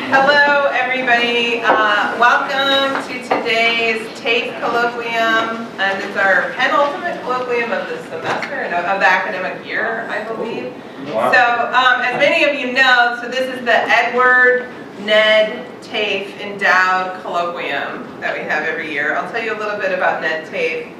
Hello, everybody. Welcome to today's TAFE colloquium, and it's our penultimate colloquium of the semester, and of the academic year, I believe. Wow. So, as many of you know, so this is the Edward Ned TAFE Endowed Colloquium that we have every year. I'll tell you a little bit about Ned TAFE.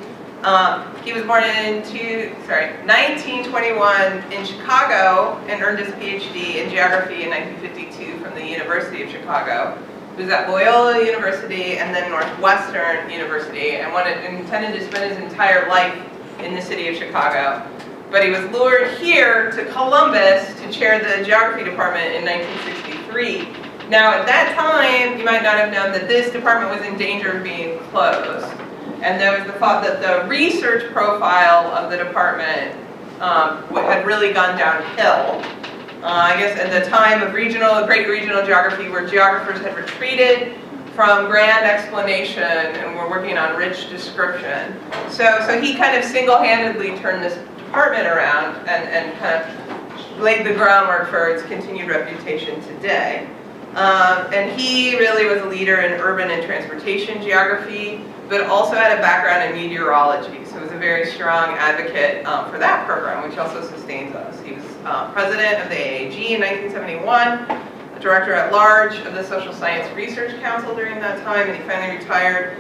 He was born in 1921 in Chicago and earned his PhD in geography in 1952 from the University of Chicago. He was at Loyola University and then Northwestern University and intended to spend his entire life in the city of Chicago. But he was lured here to Columbus to chair the geography department in 1963. Now at that time, you might not have known that this department was in danger of being closed. And there was the thought that the research profile of the department had really gone downhill. I guess at the time of great regional geography, where geographers had retreated from grand explanation and were working on rich description. So he kind of single-handedly turned this department around and kind of laid the groundwork for its continued reputation today. And he really was a leader in urban and transportation geography, but also had a background in meteorology, so was a very strong advocate for that program, which also sustains us. He was president of the AAG in 1971, a director at large of the Social Science Research Council during that time, and he finally retired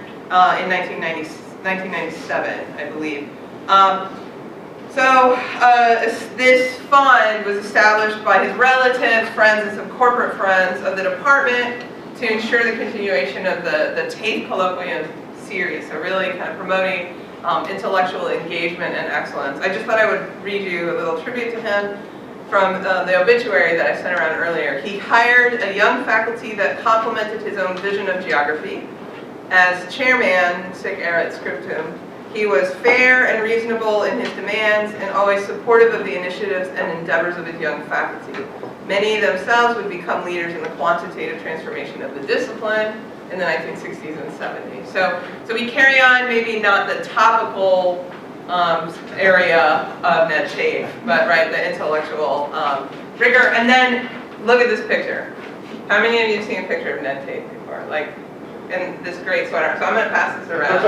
in 1997, I believe. This fund was established by his relatives, friends, and some corporate friends of the department to ensure the continuation of the TAFE colloquium series, so really kind of promoting intellectual engagement and excellence. I just thought I would read you a little tribute to him from the obituary that I sent around earlier. He hired a young faculty that complemented his own vision of geography. As chairman, sic erat scriptum, he was fair and reasonable in his demands and always supportive of the initiatives and endeavors of his young faculty. Many themselves would become leaders in the quantitative transformation of the discipline in the 1960s and 70s. So we carry on maybe not the topical area of Ned TAFE, but the intellectual rigor. And then look at this picture. How many of you have seen a picture of Ned TAFE before? In this great sweater. So I'm going to pass this around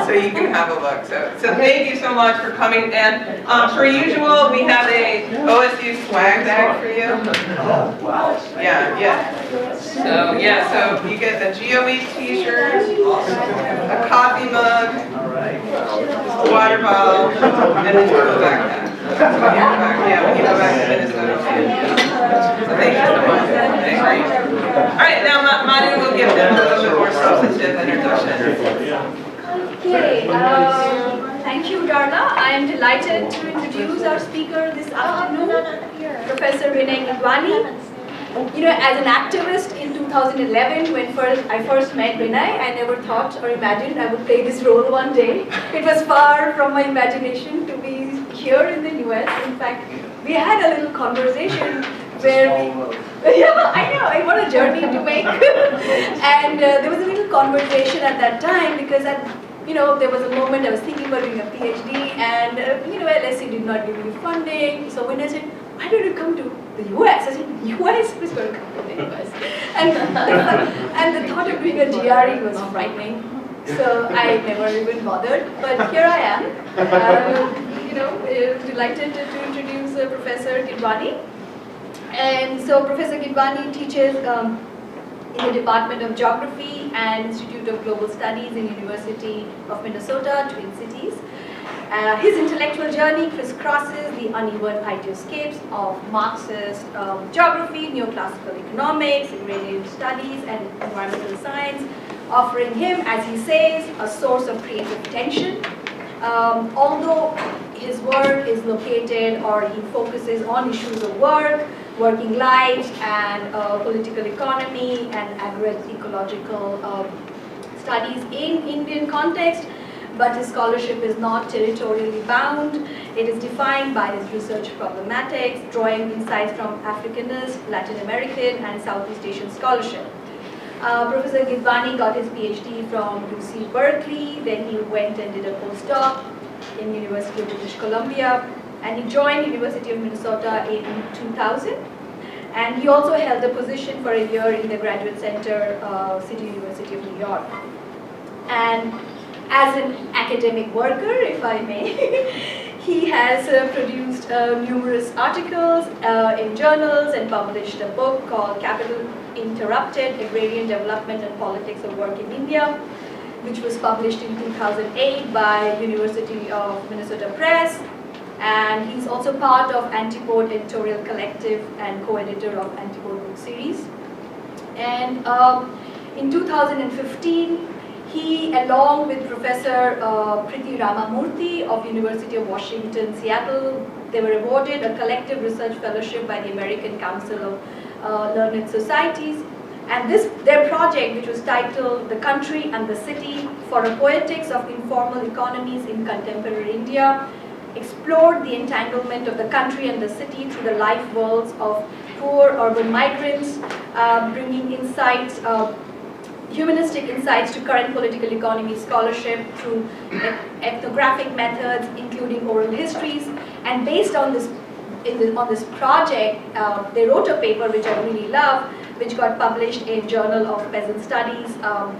so you can have a look. So thank you so much for coming. And per usual, we have a OSU swag bag for you. Oh, wow. Yeah. So you get a GOE t-shirt, a coffee mug, a water bottle, and a turtle backpack. Yeah, when you go back to Minnesota. So thank you so much. Thanks. All right, now Manu will give them a little bit more substantive introduction. Okay, thank you, Darla. I am delighted to introduce our speaker this afternoon, Professor Vinay Gidwani. As an activist in 2011, when I first met Vinay, I never thought or imagined I would play this role one day. It was far from my imagination to be here in the US. In fact, we had a little conversation where I know, what a journey to make. And there was a little conversation at that time because there was a moment I was thinking about doing a PhD and LSE did not give me funding. So when I said, why don't you come to the US? I said, US? Who's going to come to the US? And the thought of doing a GRE was frightening. So I never even bothered, but here I am. Delighted to introduce Professor Gidwani. And so Professor Gidwani teaches in the Department of Geography and Institute of Global Studies in University of Minnesota, Twin Cities. His intellectual journey crisscrosses the uneven ideoscapes of Marxist geography, neoclassical economics, agrarian studies, and environmental science, offering him, as he says, a source of creative tension. Although his work is located, or he focuses on issues of working lives, and political economy, and agroecological studies in Indian context, but his scholarship is not territorially bound. It is defined by his research problematics, drawing insights from Africanist, Latin American, and Southeast Asian scholarship. Professor Gidwani got his PhD from UC Berkeley, then he went and did a postdoc in University of British Columbia, and he joined University of Minnesota in 2000. And he also held a position for a year in the Graduate Center, City University of New York. And as an academic worker, if I may, he has produced numerous articles in journals and published a book called Capital Interrupted, Agrarian Development and Politics of Work in India, which was published in 2008 by University of Minnesota Press. And he's also part of Antipode Editorial Collective and co-editor of Antipode book series. And in 2015, he, along with Professor Priti Ramamurthy of University of Washington, Seattle, they were awarded a collective research fellowship by the American Council of Learned Societies. And their project, which was titled The Country and the City for a Poetics of Informal Economies in Contemporary India, explored the entanglement of the country and the city through the life worlds of poor urban migrants, bringing insights, humanistic insights to current political economy scholarship through ethnographic methods, including oral histories. And based on this, on this project, they wrote a paper which I really love, which got published in Journal of Peasant Studies,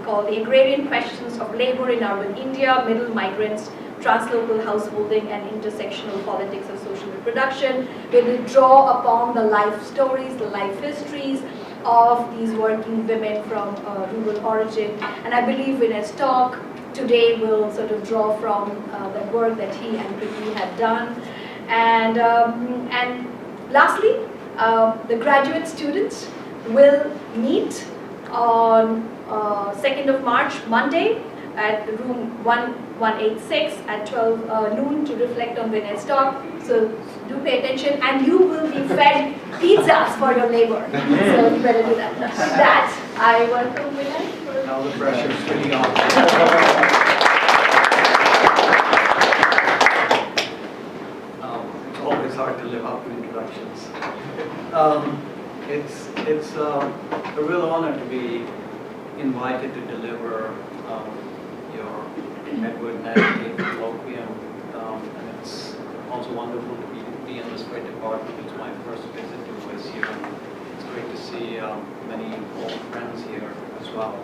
called The Agrarian Questions of Labor in Urban India, Middle Migrants, Translocal Householding and Intersectional Politics of Social Reproduction, where they draw upon the life stories, the life histories of these working women from rural origin. And I believe Vinay's talk today will sort of draw from the work that he and Priti had done. And lastly, the graduate students will meet on 2nd of March, Monday, at room 1186 at 12 noon to reflect on Vinay's talk. So do pay attention, and you will be fed pizzas for your labor. So you better do that. With that, I welcome Vinay. Now the pressure is really on. It's always hard to live up to introductions. It's a real honor to be invited to deliver your Edward Knight colloquium, and it's also wonderful to be in this great department. It's my first visit to OSU. It's great to see many old friends here as well.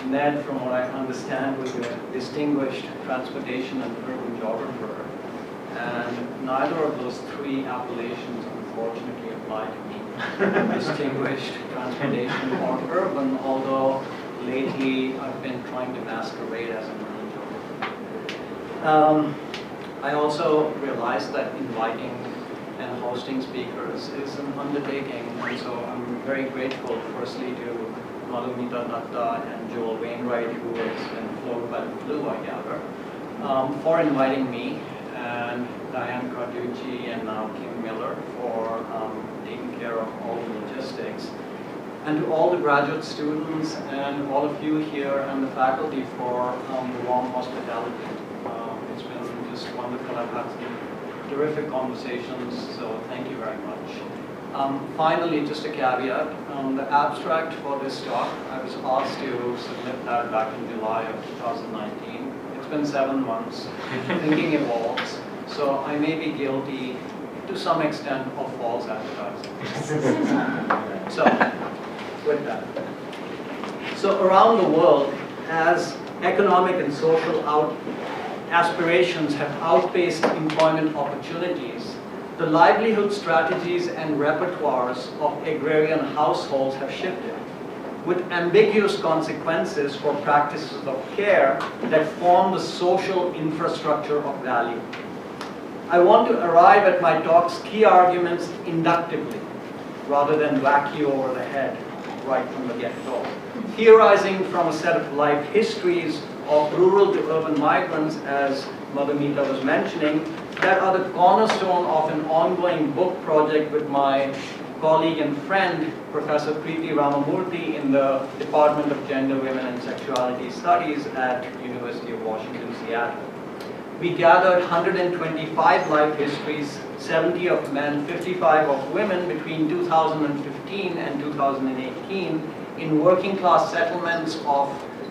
Ned, from what I understand, was a distinguished transportation and urban geographer, and neither of those three appellations unfortunately apply to me. Distinguished transportation or urban, although lately I've been trying to masquerade as an urban geographer. I also realized that inviting and hosting speakers is an undertaking, and so I'm very grateful firstly to Madhumita Natta and Joel Wainwright, who has been flown by the flu, I gather, for inviting me, and Diane Carducci and now Kim Miller for taking care of all the logistics. And to all the graduate students and all of you here and the faculty for the warm hospitality. It's been just wonderful. I've had some terrific conversations, so thank you very much. Finally, just a caveat. The abstract for this talk, I was asked to submit that back in July of 2019. It's been 7 months. Thinking evolves. So I may be guilty to some extent of false advertising. So, with that. So around the world, as economic and social aspirations have outpaced employment opportunities, the livelihood strategies and repertoires of agrarian households have shifted, with ambiguous consequences for practices of care that form the social infrastructure of value. I want to arrive at my talk's key arguments inductively, rather than whack you over the head right from the get-go. Theorizing from a set of life histories of rural to urban migrants, as Madhumita was mentioning, that are the cornerstone of an ongoing book project with my colleague and friend, Professor Priti Ramamurthy, in the Department of Gender, Women and Sexuality Studies at University of Washington, Seattle. We gathered 125 life histories, 70 of men, 55 of women between 2015 and 2018 in working class settlements of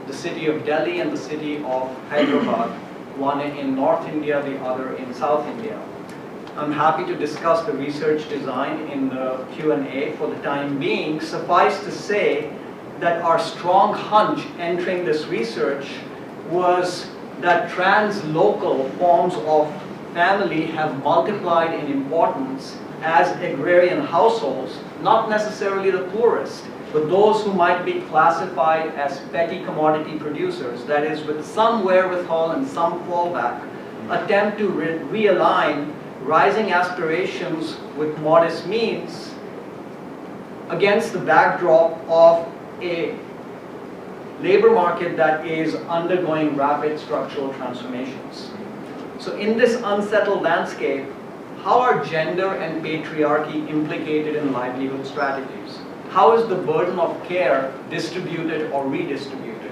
the city of Delhi and the city of Hyderabad, one in North India, the other in South India. I'm happy to discuss the research design in the Q&A. For the time being, suffice to say that our strong hunch entering this research was that translocal forms of family have multiplied in importance as agrarian households, not necessarily the poorest, but those who might be classified as petty commodity producers, that is, with some wherewithal and some fallback, attempt to realign rising aspirations with modest means against the backdrop of a labor market that is undergoing rapid structural transformations. So in this unsettled landscape, how are gender and patriarchy implicated in livelihood strategies? How is the burden of care distributed or redistributed?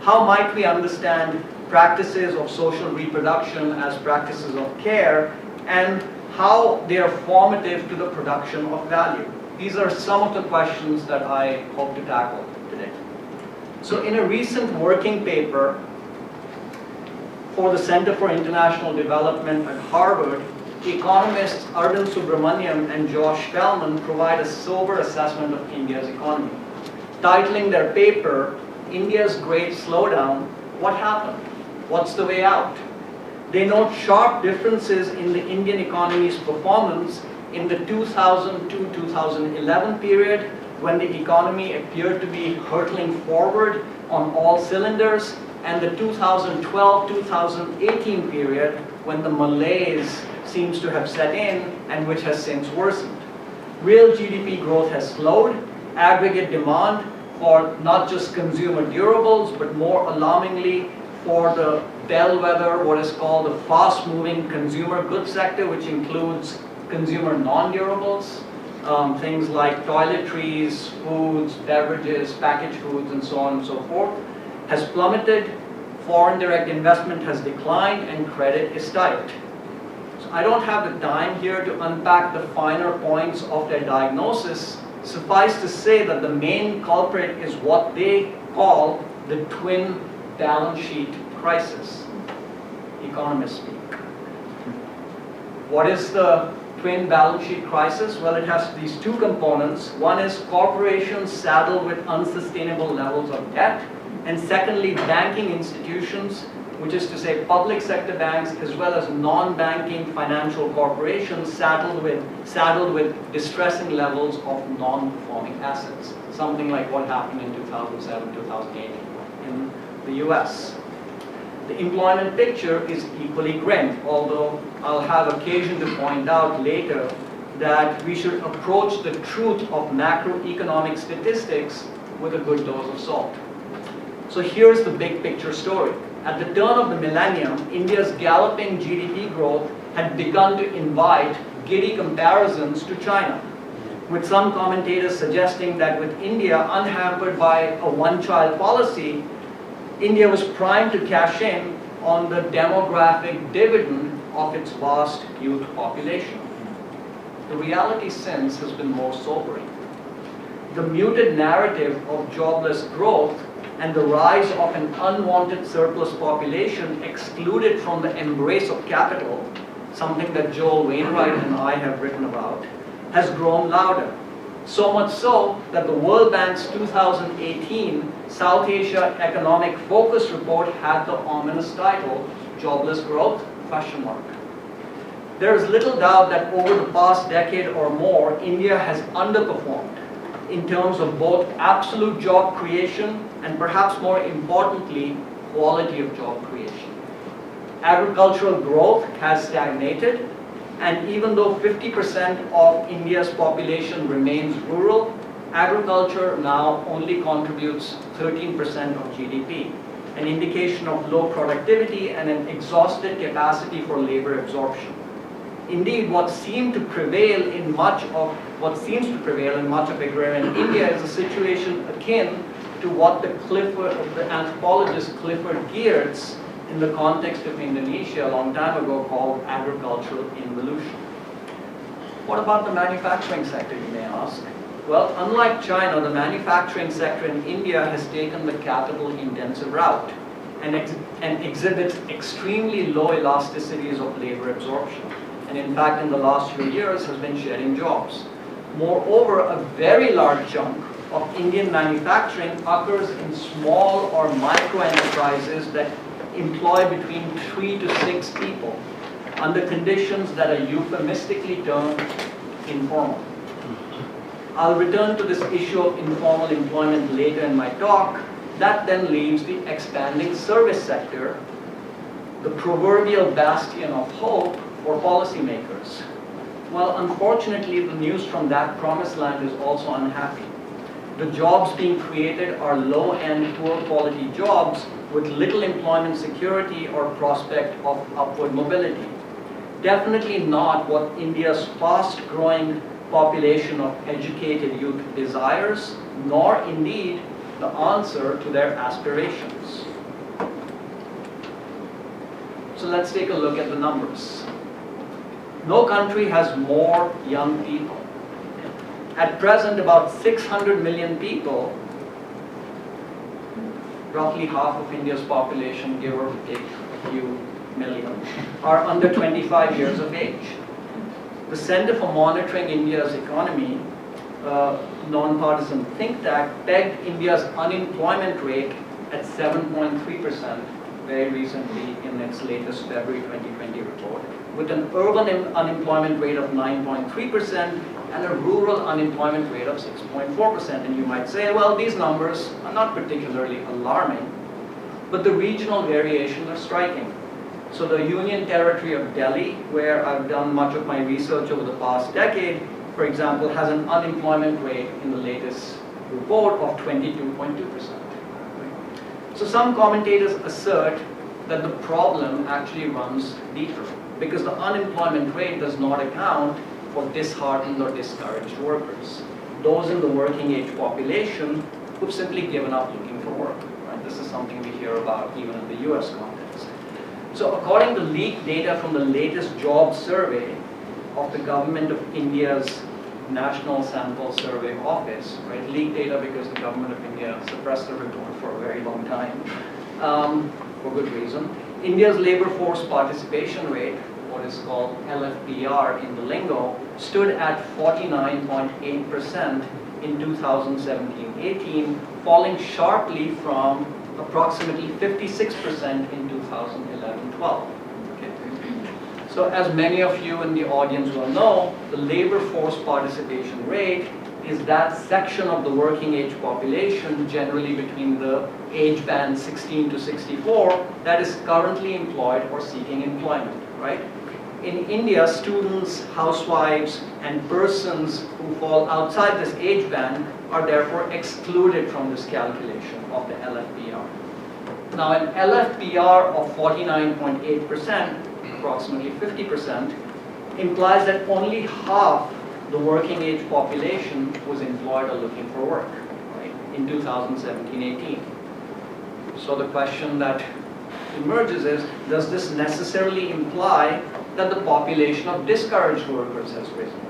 How might we understand practices of social reproduction as practices of care, and how they are formative to the production of value? These are some of the questions that I hope to tackle today. So in a recent working paper for the Center for International Development at Harvard, economists Arvind Subramaniam and Josh Spellman provide a sober assessment of India's economy. Titling their paper, India's Great Slowdown, What Happened? What's the way out? They note sharp differences in the Indian economy's performance in the 2000-2011 period, when the economy appeared to be hurtling forward on all cylinders, and the 2012-2018 period, when the malaise seems to have set in and which has since worsened. Real GDP growth has slowed. Aggregate demand for not just consumer durables, but more alarmingly for the bellwether, what is called the fast-moving consumer goods sector, which includes consumer non-durables, things like toiletries, foods, beverages, packaged foods, and so on and so forth, has plummeted. Foreign direct investment has declined, and credit is tight. So I don't have the time here to unpack the finer points of their diagnosis. Suffice to say that the main culprit is what they call the twin balance sheet crisis. Economists speak. What is the twin balance sheet crisis? Well, it has these two components. One is corporations saddled with unsustainable levels of debt, and secondly, banking institutions, which is to say public sector banks as well as non-banking financial corporations saddled with distressing levels of non-performing assets. Something like what happened in 2007, 2008 in the US. The employment picture is equally grim, although I'll have occasion to point out later that we should approach the truth of macroeconomic statistics with a good dose of salt. So here's the big picture story. At the turn of the millennium, India's galloping GDP growth had begun to invite giddy comparisons to China, with some commentators suggesting that with India unhampered by a one-child policy, India was primed to cash in on the demographic dividend of its vast youth population. The reality since has been more sobering. The muted narrative of jobless growth and the rise of an unwanted surplus population excluded from the embrace of capital, something that Joel Wainwright and I have written about, has grown louder. So much so that the World Bank's 2018 South Asia Economic Focus Report had the ominous title, Jobless Growth? There is little doubt that over the past decade or more, India has underperformed in terms of both absolute job creation and perhaps more importantly, quality of job creation. Agricultural growth has stagnated, and even though 50% of India's population remains rural, agriculture now only contributes 13% of GDP, an indication of low productivity and an exhausted capacity for labor absorption. Indeed, what seems to prevail in much of agrarian India is a situation akin to what the anthropologist Clifford Geertz, in the context of Indonesia a long time ago, called agricultural involution. What about the manufacturing sector, you may ask? Well, unlike China, the manufacturing sector in India has taken the capital-intensive route and exhibits extremely low elasticities of labor absorption. and in fact in the last few years has been shedding jobs. Moreover, a very large chunk of Indian manufacturing occurs in small or micro enterprises that employ between 3 to 6 people under conditions that are euphemistically termed informal. I'll return to this issue of informal employment later in my talk. That then leaves the expanding service sector, the proverbial bastion of hope for policymakers. Well, unfortunately, the news from that promised land is also unhappy. The jobs being created are low-end, poor-quality jobs with little employment security or prospect of upward mobility. Definitely not what India's fast-growing population of educated youth desires, nor indeed the answer to their aspirations. So let's take a look at the numbers. No country has more young people. At present, about 600 million people, roughly half of India's population, give or take a few million, are under 25 years of age. The Center for Monitoring India's Economy, non-partisan think tank, pegged India's unemployment rate at 7.3% very recently in its latest February 2020 report, with an urban unemployment rate of 9.3% and a rural unemployment rate of 6.4%. And you might say, well, these numbers are not particularly alarming, but the regional variations are striking. So the Union Territory of Delhi, where I've done much of my research over the past decade, for example, has an unemployment rate in the latest report of 22.2%. So some commentators assert that the problem actually runs deeper, because the unemployment rate does not account for disheartened or discouraged workers, those in the working age population who've simply given up looking for work. Right? This is something we hear about even in the US context. So according to leaked data from the latest job survey of the Government of India's National Sample Survey Office, right? Leaked data because the Government of India suppressed the report for a very long time, for good reason. India's labor force participation rate, what is called LFPR in the lingo, stood at 49.8% in 2017-18, falling sharply from approximately 56% in 2011-12. Okay. So as many of you in the audience will know, the labor force participation rate is that section of the working age population, generally between the age band 16 to 64, that is currently employed or seeking employment, right? In India, students, housewives, and persons who fall outside this age band are therefore excluded from this calculation of the LFPR. Now, an LFPR of 49.8%, approximately 50%, implies that only half the working age population was employed or looking for work, right, in 2017-18. So the question that emerges is, does this necessarily imply that the population of discouraged workers has risen?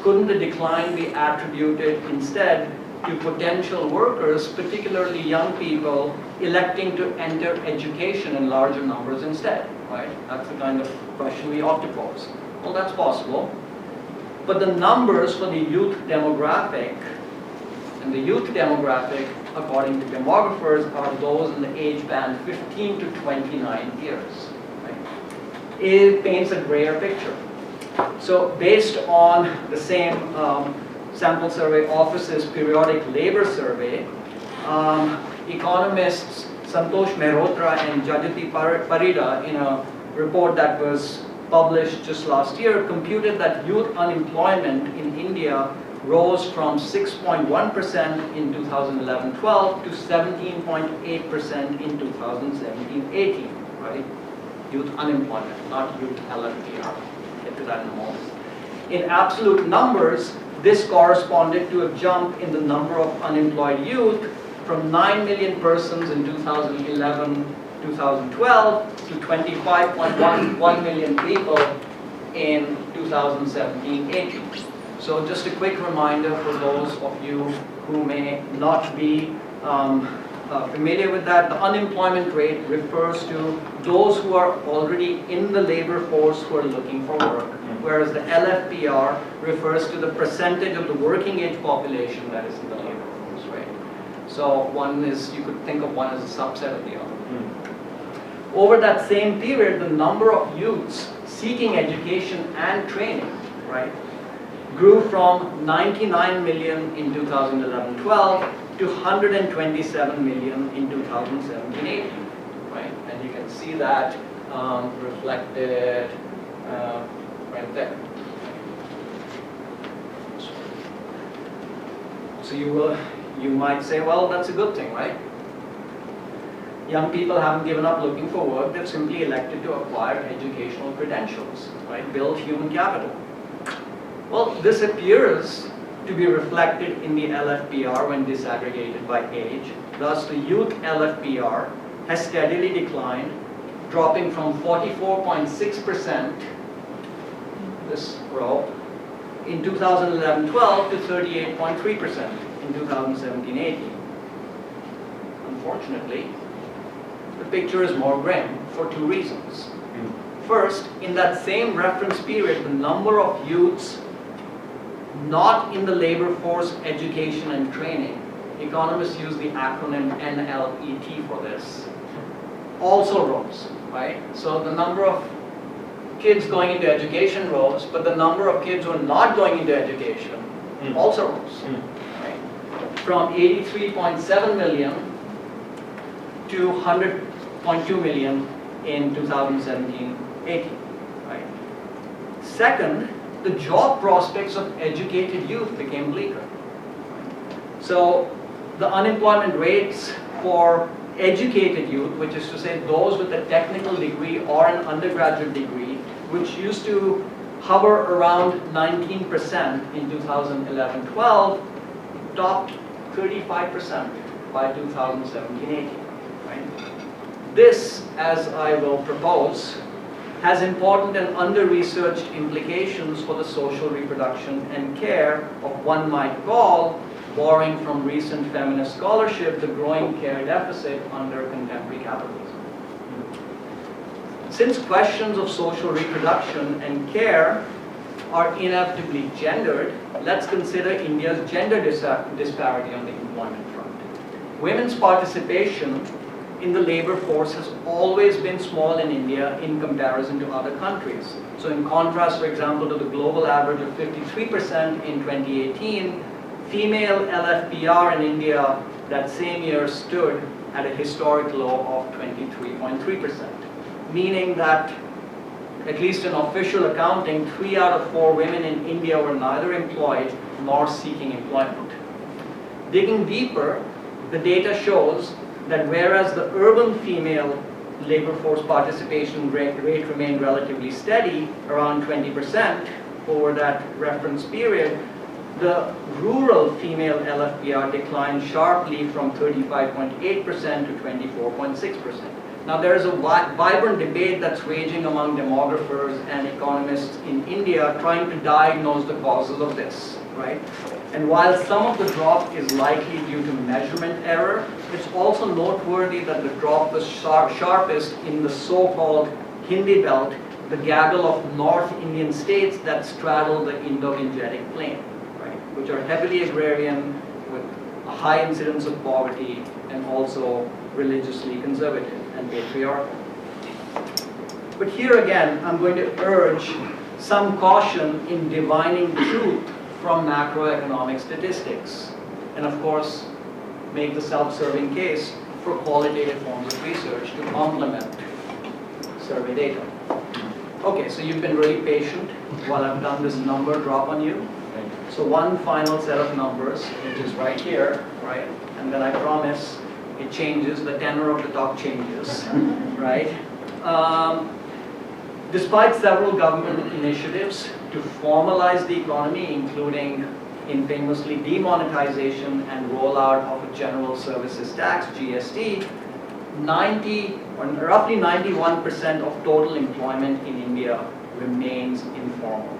Couldn't the decline be attributed instead to potential workers, particularly young people, electing to enter education in larger numbers instead, right? That's the kind of question we ought to pose. Well, that's possible. But the numbers for the youth demographic, and the youth demographic, according to demographers, are those in the age band 15 to 29 years. Right? It paints a grayer picture. So based on the same Sample Survey Office's periodic labor survey, economists Santosh Mehrotra and Jagati Parida, in a report that was published just last year, computed that youth unemployment in India rose from 6.1% in 2011-12 to 17.8% in 2017-18, right? Youth unemployment, not youth LFPR. Get to that in a moment. In absolute numbers, this corresponded to a jump in the number of unemployed youth from 9 million persons in 2011-2012 to 25.1 million people in 2017-18. So just a quick reminder for those of you who may not be familiar with that, the unemployment rate refers to those who are already in the labor force who are looking for work. whereas the LFPR refers to the percentage of the working age population that is in the labor force, right? So one is, you could think of one as a subset of the other. Over that same period, the number of youths seeking education and training, right, grew from 99 million in 2011-12 to 127 million in 2017-18, right? And you can see that reflected right there. So you might say, well, that's a good thing, right? Young people haven't given up looking for work, they've simply elected to acquire educational credentials, right? Build human capital. Well, this appears to be reflected in the LFPR when disaggregated by age. Thus, the youth LFPR has steadily declined, dropping from 44.6%, this row, in 2011-12 to 38.3% in 2017-18. Unfortunately, the picture is more grim for two reasons. First, in that same reference period, the number of youths not in the labor force, education and training, economists use the acronym NLET for this, also rose, right? So the number of kids going into education rose, but the number of kids who are not going into education also rose, right? From 83.7 million to 100.2 million in 2017-18, right? Second, the job prospects of educated youth became bleaker. So the unemployment rates for educated youth, which is to say those with a technical degree or an undergraduate degree, which used to hover around 19% in 2011-12, topped 35% by 2017-18. Right? This, as I will propose, has important and under-researched implications for the social reproduction and care of one might call, borrowing from recent feminist scholarship, the growing care deficit under contemporary capitalism. Since questions of social reproduction and care are inevitably gendered, let's consider India's gender disparity on the employment front. Women's participation in the labor force has always been small in India in comparison to other countries. So in contrast, for example, to the global average of 53% in 2018, female LFPR in India that same year stood at a historic low of 23.3%, meaning that, at least in official accounting, 3 out of 4 women in India were neither employed nor seeking employment. Digging deeper, the data shows that whereas the urban female labor force participation rate remained relatively steady, around 20% over that reference period, the rural female LFPR declined sharply from 35.8% to 24.6%. Now there is a vibrant debate that's raging among demographers and economists in India trying to diagnose the causes of this, right? And while some of the drop is likely due to measurement error, it's also noteworthy that the drop was sharpest in the so-called Hindi belt, the gaggle of North Indian states that straddle the Indo-Gangetic plain, right? Which are heavily agrarian with a high incidence of poverty and also religiously conservative and patriarchal. But here again, I'm going to urge some caution in divining truth from macroeconomic statistics, and of course, make the self-serving case for qualitative forms of research to complement survey data. Okay, so you've been really patient while I've done this number drop on you. So one final set of numbers, which is right here, right? And then I promise it changes, the tenor of the talk changes, right? Despite several government initiatives to formalize the economy, including infamously demonetization and rollout of a general services tax, GST, roughly 91% of total employment in India remains informal.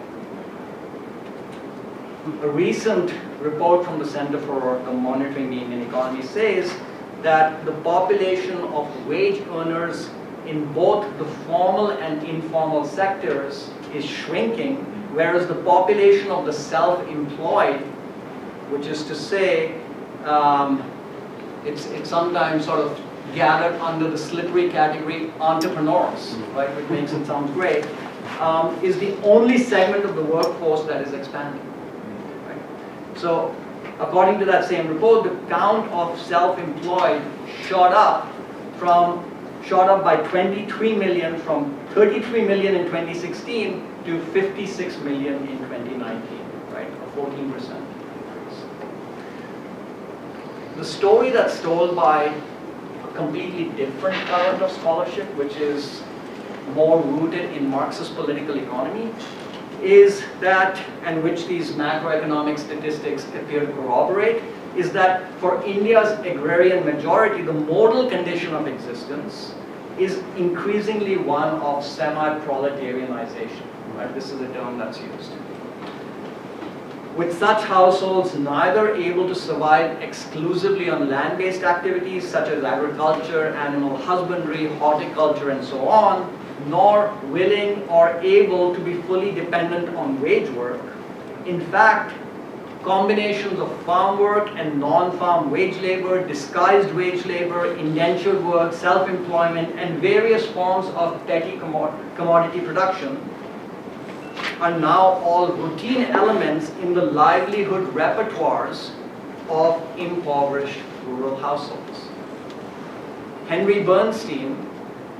A recent report from the Center for Monitoring the Indian Economy says that the population of wage earners in both the formal and informal sectors is shrinking whereas the population of the self-employed, which is to say, it's sometimes sort of gathered under the slippery category entrepreneurs, right, which makes it sound great, is the only segment of the workforce that is expanding. Right? So, according to that same report, the count of self-employed shot up by 23 million from 33 million in 2016 to 56 million in 2019, right? A 14% increase. The story that's told by a completely different current of scholarship, which is more rooted in Marxist political economy, is that, and which these macroeconomic statistics appear to corroborate, is that for India's agrarian majority, the modal condition of existence is increasingly one of semi-proletarianization. Right? This is a term that's used. With such households neither able to survive exclusively on land-based activities such as agriculture, animal husbandry, horticulture, and so on, nor willing or able to be fully dependent on wage work. In fact, combinations of farm work and non-farm wage labor, disguised wage labor, indentured work, self-employment, and various forms of petty commodity production are now all routine elements in the livelihood repertoires of impoverished rural households. Henry Bernstein,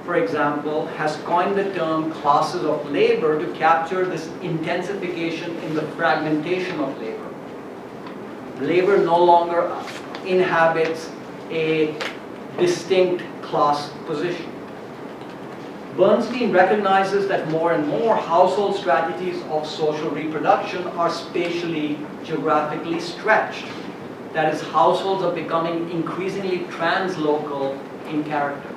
for example, has coined the term classes of labor to capture this intensification in the fragmentation of labor. Labor no longer inhabits a distinct class position. Bernstein recognizes that more and more household strategies of social reproduction are spatially, geographically stretched. That is, households are becoming increasingly translocal in character.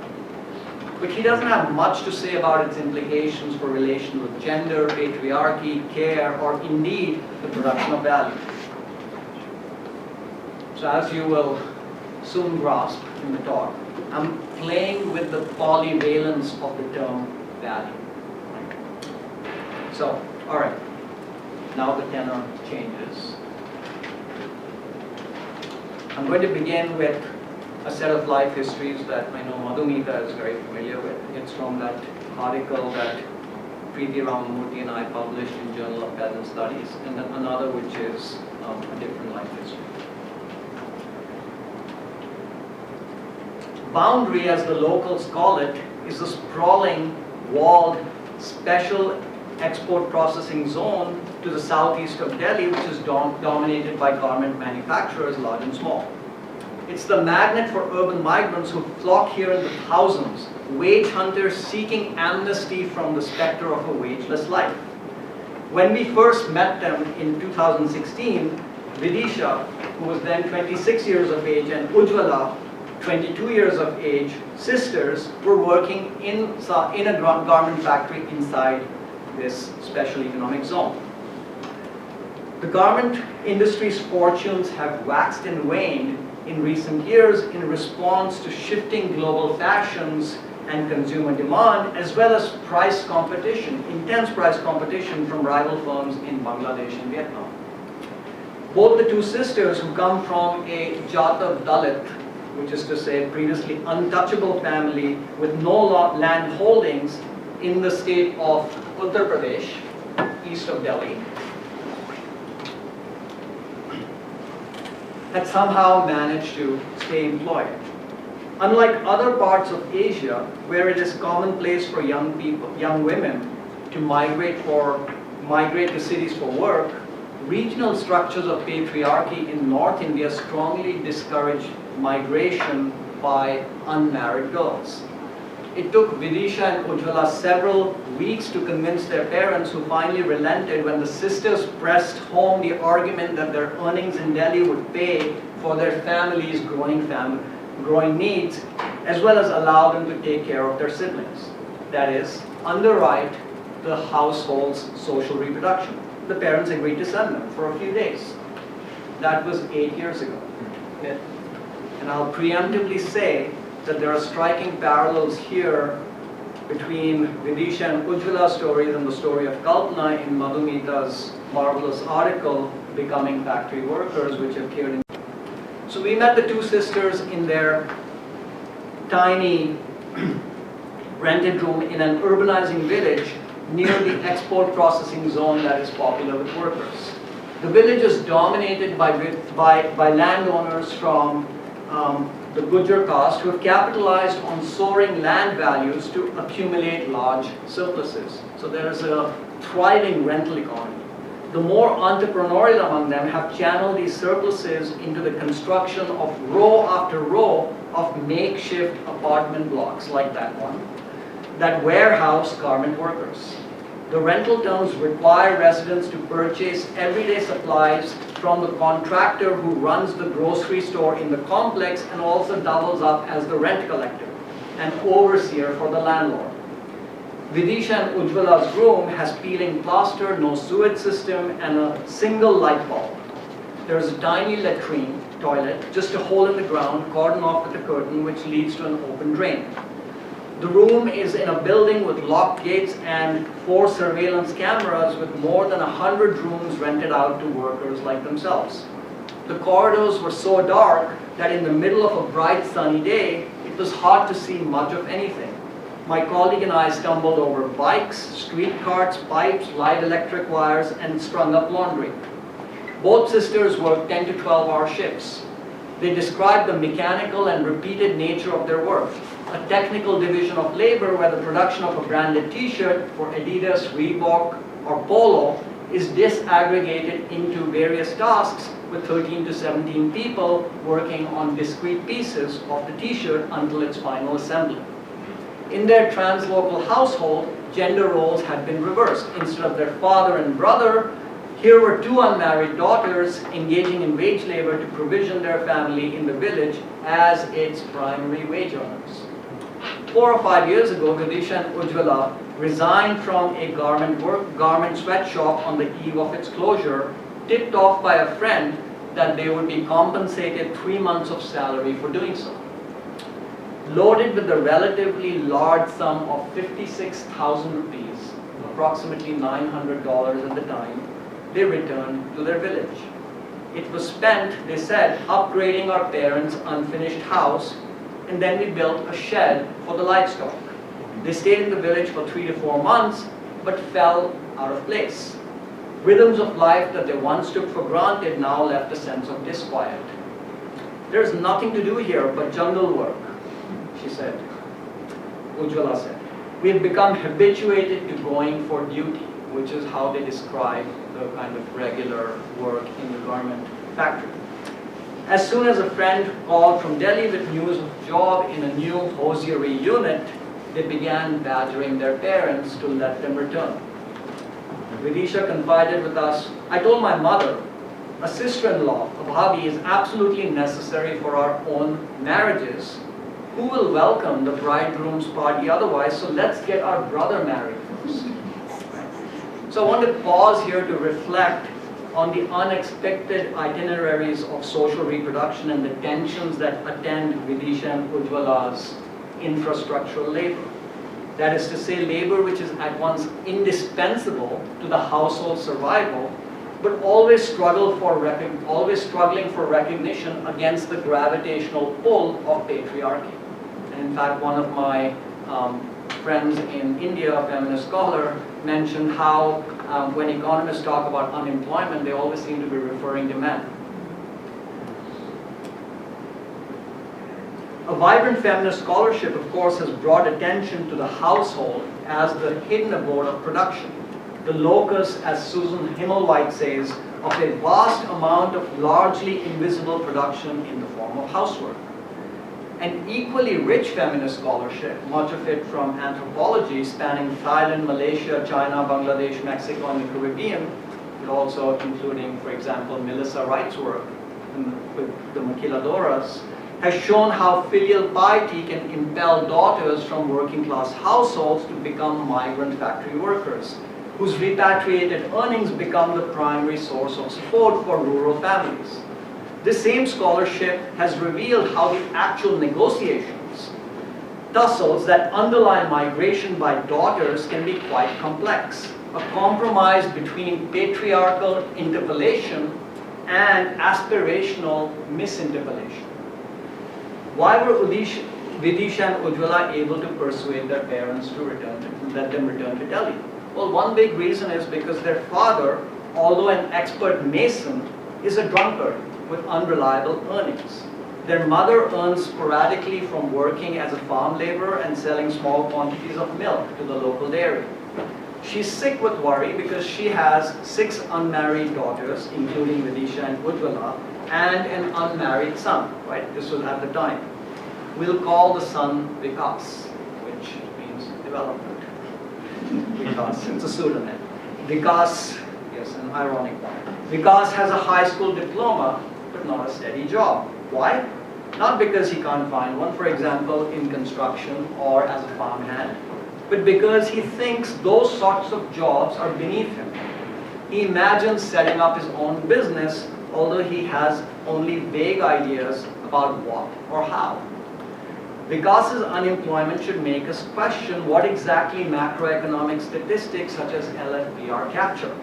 But he doesn't have much to say about its implications for relations with gender, patriarchy, care, or indeed the production of value. So as you will soon grasp in the talk, I'm playing with the polyvalence of the term value. So, all right, now the tenor changes. I'm going to begin with a set of life histories that I know Madhumita is very familiar with. It's from that article that Preeti Ramamurthy and I published in Journal of Peasant Studies, and then another which is a different life history. Boundary, as the locals call it, is a sprawling, walled, special export processing zone to the southeast of Delhi, which is dominated by garment manufacturers, large and small. It's the magnet for urban migrants who flock here in the thousands, wage hunters seeking amnesty from the specter of a wageless life. When we first met them in 2016, Vidisha, who was then 26 years of age, and Ujjwala, 22 years of age, sisters, were working in a garment factory inside this special economic zone. The garment industry's fortunes have waxed and waned in recent years in response to shifting global fashions and consumer demand, as well as price competition, intense price competition from rival firms in Bangladesh and Vietnam. Both the two sisters, who come from a Jatav Dalit, which is to say previously untouchable family with no land holdings in the state of Uttar Pradesh, east of Delhi, had somehow managed to stay employed. Unlike other parts of Asia, where it is commonplace for young women to migrate to cities for work, regional structures of patriarchy in North India strongly discourage migration by unmarried girls. It took Vidisha and Ujjwala several weeks to convince their parents, who finally relented when the sisters pressed home the argument that their earnings in Delhi would pay for their family's growing needs, as well as allow them to take care of their siblings. That is, underwrite the household's social reproduction. The parents agreed to send them for a few days. That was 8 years ago. And I'll preemptively say that there are striking parallels here between Vidisha and Ujjwala's stories and the story of Kalpana in Madhumita's marvelous article, Becoming Factory Workers, which appeared in. So we met the two sisters in their tiny rented room in an urbanizing village near the export processing zone that is popular with workers. The village is dominated by landowners from the Gujjar caste who have capitalized on soaring land values to accumulate large surpluses. So there is a thriving rental economy. The more entrepreneurial among them have channeled these surpluses into the construction of row after row of makeshift apartment blocks like that one that warehouse garment workers. The rental terms require residents to purchase everyday supplies from the contractor who runs the grocery store in the complex and also doubles up as the rent collector and overseer for the landlord. Vidisha and Ujjwala's room has peeling plaster, no sewage system, and a single light bulb. There is a tiny latrine, toilet, just a hole in the ground, cordoned off with a curtain which leads to an open drain. The room is in a building with locked gates and 4 surveillance cameras with more than 100 rooms rented out to workers like themselves. The corridors were so dark that in the middle of a bright sunny day, it was hard to see much of anything. My colleague and I stumbled over bikes, street carts, pipes, live electric wires, and strung up laundry. Both sisters worked 10 to 12-hour shifts. They described the mechanical and repeated nature of their work. A technical division of labor where the production of a branded t-shirt for Adidas, Reebok, or Polo is disaggregated into various tasks with 13 to 17 people working on discrete pieces of the t-shirt until its final assembly. In their translocal household, gender roles had been reversed. Instead of their father and brother, here were 2 unmarried daughters engaging in wage labor to provision their family in the village as its primary wage earners. 4 or 5 years ago, Vidisha and Ujjwala resigned from a garment sweatshop on the eve of its closure, tipped off by a friend that they would be compensated 3 months of salary for doing so. Loaded with the relatively large sum of 56,000 rupees, approximately $900 at the time, they returned to their village. It was spent, they said, upgrading our parents' unfinished house, and then we built a shed for the livestock. They stayed in the village for 3 to 4 months, but fell out of place. Rhythms of life that they once took for granted now left a sense of disquiet. There's nothing to do here but jungle work, she said. Ujjwala said. We have become habituated to going for duty, which is how they describe the kind of regular work in the garment factory. As soon as a friend called from Delhi with news of job in a new hosiery unit, they began badgering their parents to let them return. Vidisha confided with us, I told my mother, a sister-in-law, a bhabi, is absolutely necessary for our own marriages. Who will welcome the bridegroom's party otherwise? So let's get our brother married first. So I want to pause here to reflect on the unexpected itineraries of social reproduction and the tensions that attend Vidisha and Ujjwala's infrastructural labor. That is to say, labor which is at once indispensable to the household survival, but always struggling for recognition against the gravitational pull of patriarchy. And in fact, one of my friends in India, a feminist scholar, mentioned how when economists talk about unemployment, they always seem to be referring to men. A vibrant feminist scholarship, of course, has brought attention to the household as the hidden abode of production. The locus, as Susan Himmelwhite says, of a vast amount of largely invisible production in the form of housework. An equally rich feminist scholarship, much of it from anthropology, spanning Thailand, Malaysia, China, Bangladesh, Mexico, and the Caribbean, but also including, for example, Melissa Wright's work with the maquiladoras, has shown how filial piety can impel daughters from working-class households to become migrant factory workers, whose repatriated earnings become the primary source of support for rural families. This same scholarship has revealed how the actual negotiations tussles that underlie migration by daughters can be quite complex, a compromise between patriarchal interpolation and aspirational misinterpolation. Why were Vidisha and Ujjwala able to persuade their parents to let them return to Delhi? Well, one big reason is because their father, although an expert mason, is a drunkard with unreliable earnings. Their mother earns sporadically from working as a farm laborer and selling small quantities of milk to the local dairy. She's sick with worry because she has 6 unmarried daughters, including Vidisha and Ujjwala, and an unmarried son, right? This was at the time. We'll call the son Vikas, which means development. Vikas, it's a pseudonym. Vikas, yes, an ironic one. Vikas has a high school diploma, but not a steady job. Why? Not because he can't find one, for example, in construction or as a farmhand, but because he thinks those sorts of jobs are beneath him. He imagines setting up his own business, although he has only vague ideas about what or how. Vikas's unemployment should make us question what exactly macroeconomic statistics such as LFPR capture.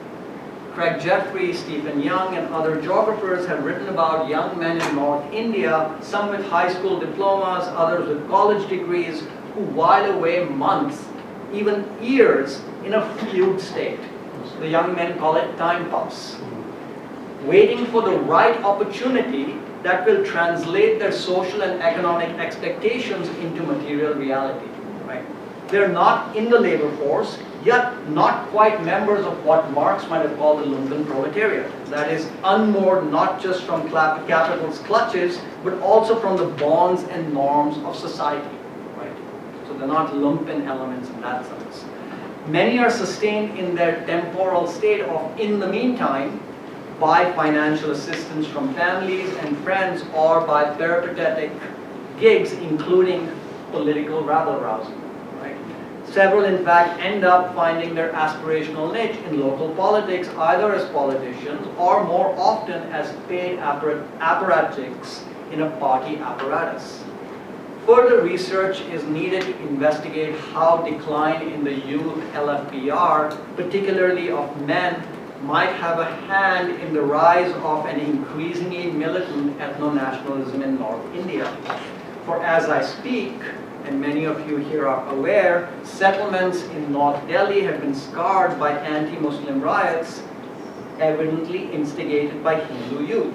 Craig Jeffrey, Stephen Young, and other geographers have written about young men in North India, some with high school diplomas, others with college degrees, who while away months, even years, in a fugue state. The young men call it time puffs, waiting for the right opportunity that will translate their social and economic expectations into material reality. Right? They're not in the labor force, yet not quite members of what Marx might have called the lumpen proletariat. That is, unmoored not just from capital's clutches, but also from the bonds and norms of society. Right? So they're not lumpen elements in that sense. Many are sustained in their temporal state of in the meantime by financial assistance from families and friends or by peripatetic gigs, including political rabble-rousing. Right? Several, in fact, end up finding their aspirational niche in local politics, either as politicians or more often as paid apparatchiks in a party apparatus. Further research is needed to investigate how decline in the youth LFPR, particularly of men, might have a hand in the rise of an increasingly militant ethno-nationalism in North India. For as I speak, and many of you here are aware, settlements in North Delhi have been scarred by anti-Muslim riots, evidently instigated by Hindu youth.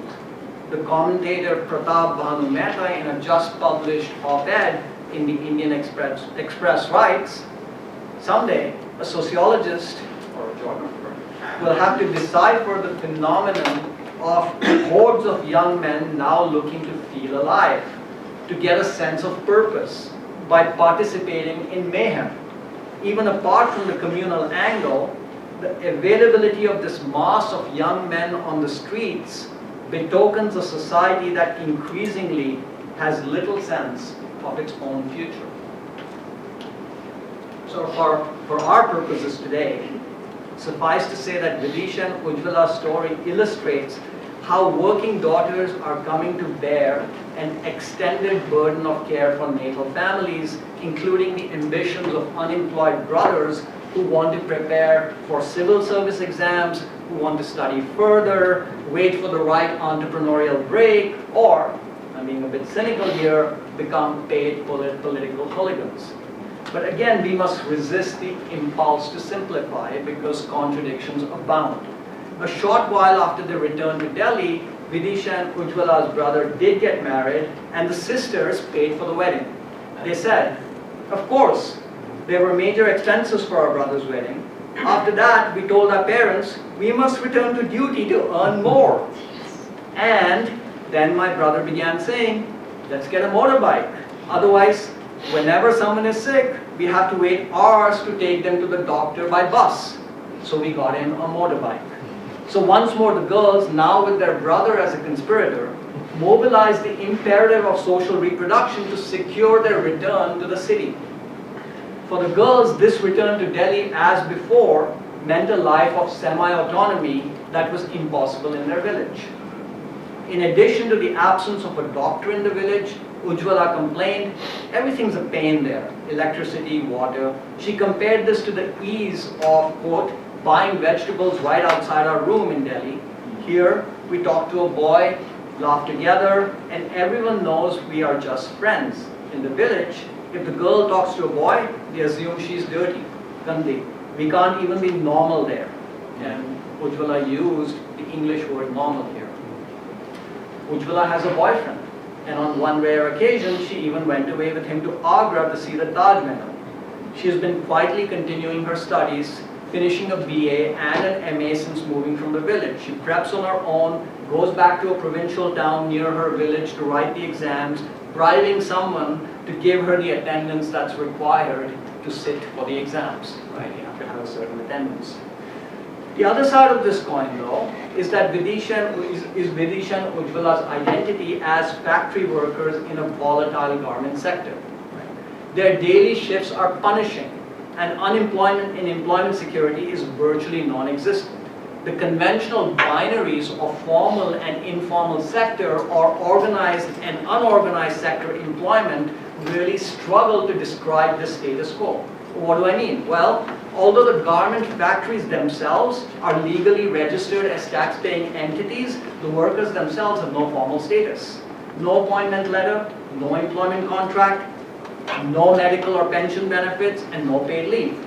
The commentator Pratap Bhanu Mehta, in a just published op-ed in the Indian Express writes, someday a sociologist or a geographer will have to decipher the phenomenon of hordes of young men now looking to feel alive, to get a sense of purpose by participating in mayhem. Even apart from the communal angle, the availability of this mass of young men on the streets betokens a society that increasingly has little sense of its own future. So for our purposes today, suffice to say that Vidisha and Ujjwala's story illustrates how working daughters are coming to bear an extended burden of care for natal families, including the ambitions of unemployed brothers who want to prepare for civil service exams, who want to study further, wait for the right entrepreneurial break, or, I'm being a bit cynical here, become paid political hooligans. But again, we must resist the impulse to simplify because contradictions abound. A short while after they returned to Delhi, Vidisha and Ujjwala's brother did get married, and the sisters paid for the wedding. They said, of course, there were major expenses for our brother's wedding. After that, we told our parents, we must return to duty to earn more. And then my brother began saying, let's get a motorbike. Otherwise, whenever someone is sick, we have to wait hours to take them to the doctor by bus. So we got him a motorbike. So once more, the girls, now with their brother as a conspirator, mobilized the imperative of social reproduction to secure their return to the city. For the girls, this return to Delhi as before meant a life of semi-autonomy that was impossible in their village. In addition to the absence of a doctor in the village, Ujjwala complained, everything's a pain there, electricity, water. She compared this to the ease of, quote, buying vegetables right outside our room in Delhi. Here, we talk to a boy, laugh together, and everyone knows we are just friends. In the village, if the girl talks to a boy, they assume she's dirty, gandhi. We can't even be normal there. And Ujjwala used the English word normal here. Ujjwala has a boyfriend, and on one rare occasion, she even went away with him to Agra to see the Taj Mahal. She has been quietly continuing her studies, finishing a BA and an MA since moving from the village. She preps on her own, goes back to a provincial town near her village to write the exams, bribing someone to give her the attendance that's required to sit for the exams. Right, you have to have a certain attendance. The other side of this coin, though, is that Vidisha and Ujjwala's identity as factory workers in a volatile garment sector. Their daily shifts are punishing, and unemployment and employment security is virtually non-existent. The conventional binaries of formal and informal sector or organized and unorganized sector employment really struggle to describe the status quo. What do I mean? Well, although the garment factories themselves are legally registered as tax-paying entities, the workers themselves have no formal status. No appointment letter, no employment contract, no medical or pension benefits, and no paid leave.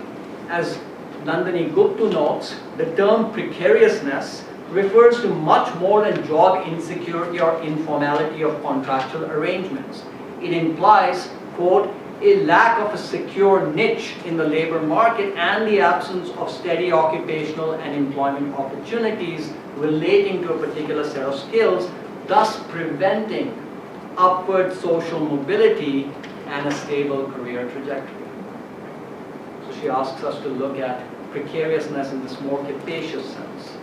As Nandini Gupta notes, the term precariousness refers to much more than job insecurity or informality of contractual arrangements. It implies, quote, a lack of a secure niche in the labor market and the absence of steady occupational and employment opportunities relating to a particular set of skills, thus preventing upward social mobility and a stable career trajectory. So she asks us to look at precariousness in this more capacious sense.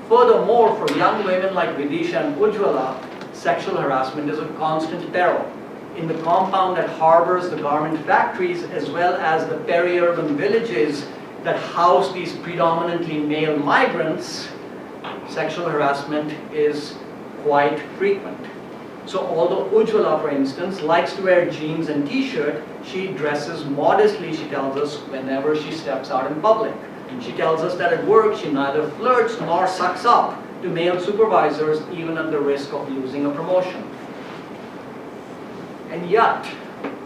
Furthermore, for young women like Vidisha and Ujjwala, sexual harassment is a constant peril. In the compound that harbors the garment factories as well as the peri-urban villages that house these predominantly male migrants, sexual harassment is quite frequent. So although Ujjwala, for instance, likes to wear jeans and t-shirt, she dresses modestly, she tells us, whenever she steps out in public. And she tells us that at work she neither flirts nor sucks up to male supervisors, even at the risk of losing a promotion. And yet,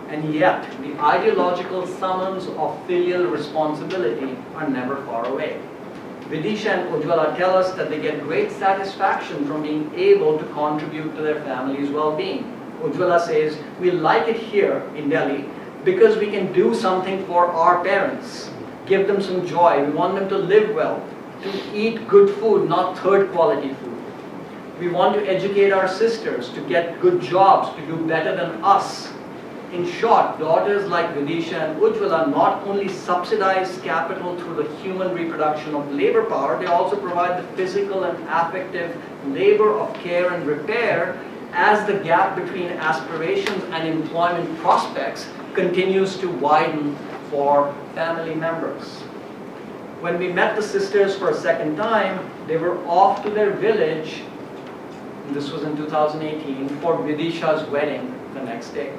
the ideological summons of filial responsibility are never far away. Vidisha and Ujjwala tell us that they get great satisfaction from being able to contribute to their family's well-being. Ujjwala says, we like it here in Delhi because we can do something for our parents, give them some joy. We want them to live well, to eat good food, not third-quality food. We want to educate our sisters to get good jobs, to do better than us. In short, daughters like Vidisha and Ujjwala not only subsidize capital through the human reproduction of labor power, they also provide the physical and affective labor of care and repair as the gap between aspirations and employment prospects continues to widen for family members. When we met the sisters for a second time, they were off to their village, and this was in 2018, for Vidisha's wedding the next day.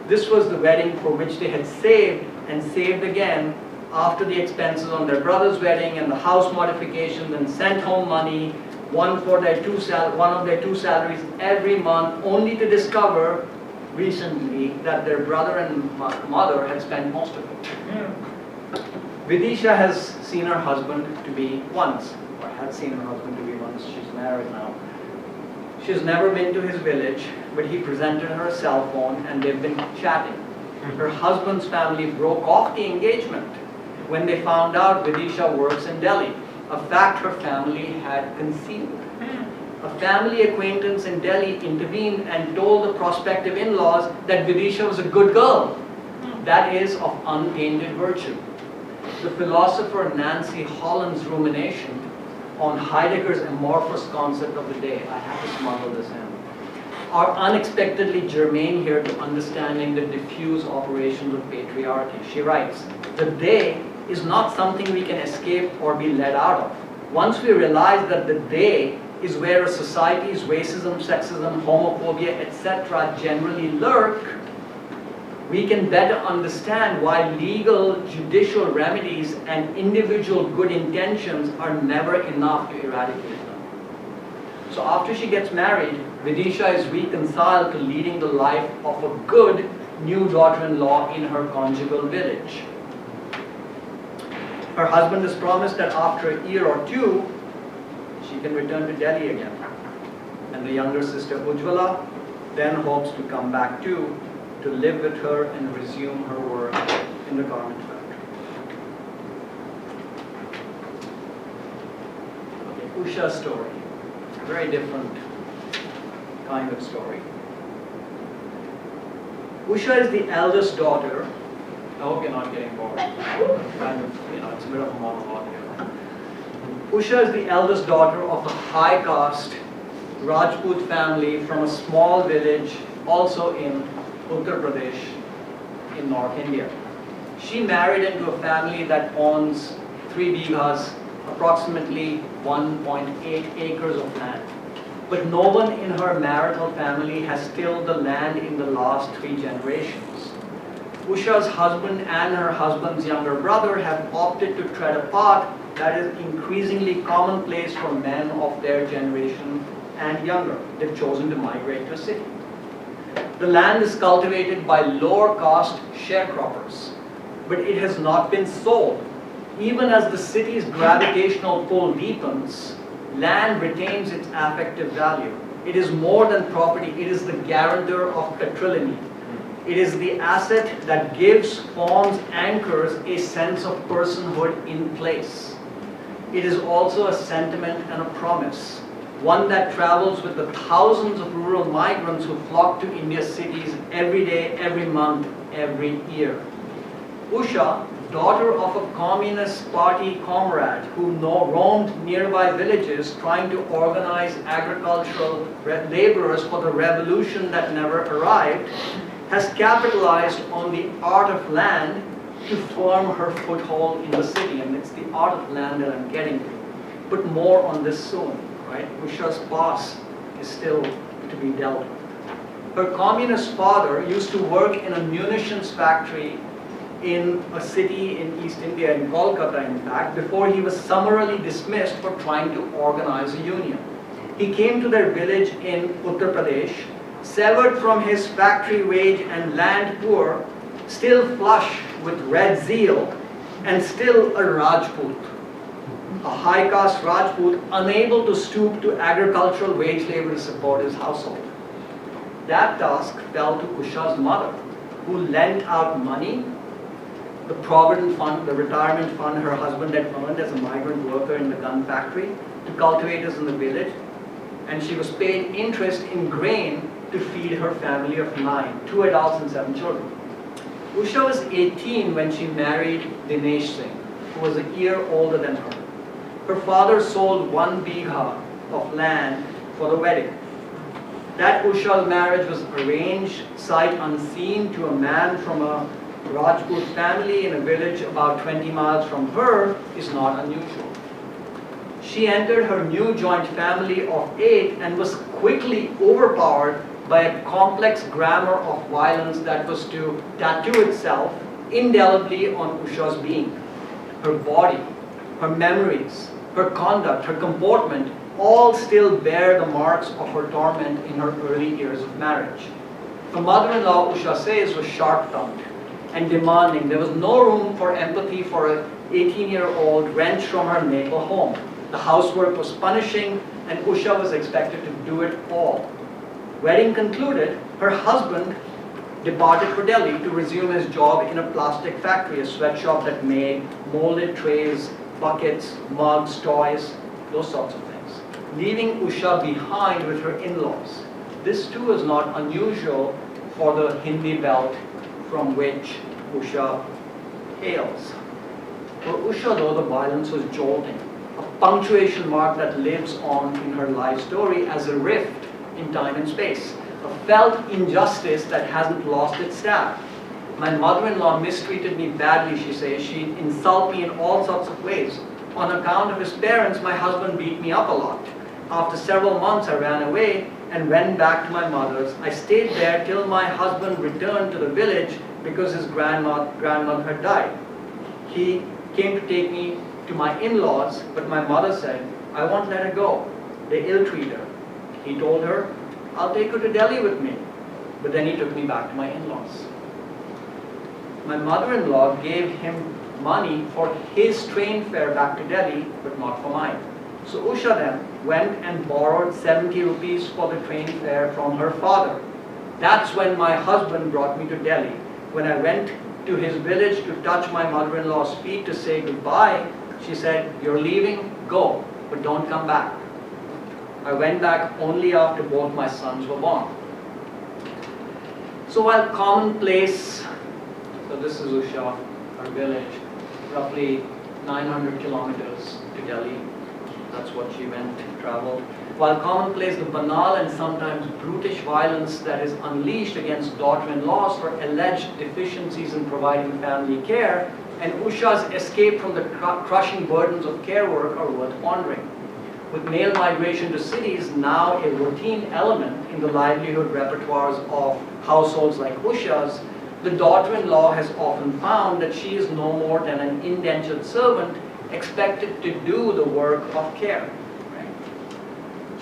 This was the wedding for which they had saved and saved again after the expenses on their brother's wedding and the house modifications, and sent home money, one of their two salaries every month, only to discover recently that their brother and mother had spent most of it. Vidisha has seen her husband to be once, or had seen her husband to be once. She's married now. She's never been to his village, but he presented her a cell phone and they've been chatting. Her husband's family broke off the engagement when they found out Vidisha works in Delhi, a fact her family had concealed. A family acquaintance in Delhi intervened and told the prospective in-laws that Vidisha was a good girl, that is, of untainted virtue. The philosopher Nancy Holland's rumination on Heidegger's amorphous concept of the day, I have to smuggle this in, are unexpectedly germane here to understanding the diffuse operations of patriarchy. She writes, the day is not something we can escape or be let out of. Once we realize that the day is where a society's racism, sexism, homophobia, etc. generally lurk, we can better understand why legal, judicial remedies and individual good intentions are never enough to eradicate them. So after she gets married, Vidisha is reconciled to leading the life of a good new daughter-in-law in her conjugal village. Her husband is promised that after a year or two, she can return to Delhi again. And the younger sister Ujjwala then hopes to come back too, to live with her and resume her work in the garment factory. Okay, Usha's story. A very different kind of story. Usha is the eldest daughter. I hope you're not getting bored. Kind of, it's a bit of a monologue here. Usha is the eldest daughter of a high caste Rajput family from a small village also in Uttar Pradesh in North India. She married into a family that owns 3 bighas, approximately 1.8 acres of land. But no one in her marital family has tilled the land in the last 3 generations. Usha's husband and her husband's younger brother have opted to tread a path that is increasingly commonplace for men of their generation and younger. They've chosen to migrate to a city. The land is cultivated by lower caste sharecroppers, but it has not been sold. Even as the city's gravitational pull deepens, land retains its affective value. It is more than property, it is the guarantor of patrimony. It is the asset that gives, forms, anchors a sense of personhood in place. It is also a sentiment and a promise, one that travels with the thousands of rural migrants who flock to India's cities every day, every month, every year. Usha, daughter of a Communist Party comrade who roamed nearby villages trying to organize agricultural laborers for the revolution that never arrived, has capitalized on the art of land to form her foothold in the city. And it's the art of land that I'm getting to. But more on this soon. Right? Usha's past is still to be dealt with. Her communist father used to work in a munitions factory in a city in East India, in Kolkata in fact, before he was summarily dismissed for trying to organize a union. He came to their village in Uttar Pradesh, severed from his factory wage and land poor, still flush with red zeal, and still a Rajput. A high caste Rajput unable to stoop to agricultural wage labor to support his household. That task fell to Usha's mother, who lent out money, the provident fund, the retirement fund her husband had earned as a migrant worker in the gun factory, to cultivators in the village, and she was paid interest in grain to feed her family of 9, 2 adults and 7 children. Usha was 18 when she married Dinesh Singh, who was a year older than her. Her father sold 1 bigha of land for the wedding. That Usha's marriage was arranged sight unseen to a man from a Rajput family in a village about 20 miles from her is not unusual. She entered her new joint family of 8 and was quickly overpowered by a complex grammar of violence that was to tattoo itself indelibly on Usha's being. Her body, her memories, her conduct, her comportment, all still bear the marks of her torment in her early years of marriage. Her mother-in-law, Usha says, was sharp-tongued and demanding. There was no room for empathy for an 18-year-old wrenched from her natal home. The housework was punishing, and Usha was expected to do it all. Wedding concluded, her husband departed for Delhi to resume his job in a plastic factory, a sweatshop that made molded trays, buckets, mugs, toys, those sorts of things, leaving Usha behind with her in-laws. This too is not unusual for the Hindi belt from which Usha hails. For Usha, though, the violence was jolting, a punctuation mark that lives on in her life story as a rift in time and space, a felt injustice that hasn't lost its stab. My mother-in-law mistreated me badly, she says. She insulted me in all sorts of ways. On account of his parents, my husband beat me up a lot. After several months, I ran away and went back to my mother's. I stayed there till my husband returned to the village because his grandmother had died. He came to take me to my in-laws, but my mother said, I won't let her go. They ill-treat her. He told her, I'll take her to Delhi with me. But then he took me back to my in-laws. My mother-in-law gave him money for his train fare back to Delhi, but not for mine. So Usha then went and borrowed 70 rupees for the train fare from her father. That's when my husband brought me to Delhi. When I went to his village to touch my mother-in-law's feet to say goodbye, she said, you're leaving, go, but don't come back. I went back only after both my sons were born. So while commonplace, so this is Usha, our village, roughly 900 kilometers to Delhi. That's what she went to travel. While commonplace, the banal and sometimes brutish violence that is unleashed against daughter-in-laws for alleged deficiencies in providing family care, and Usha's escape from the crushing burdens of care work are worth pondering. With male migration to cities now a routine element in the livelihood repertoires of households like Usha's, the daughter-in-law has often found that she is no more than an indentured servant expected to do the work of care.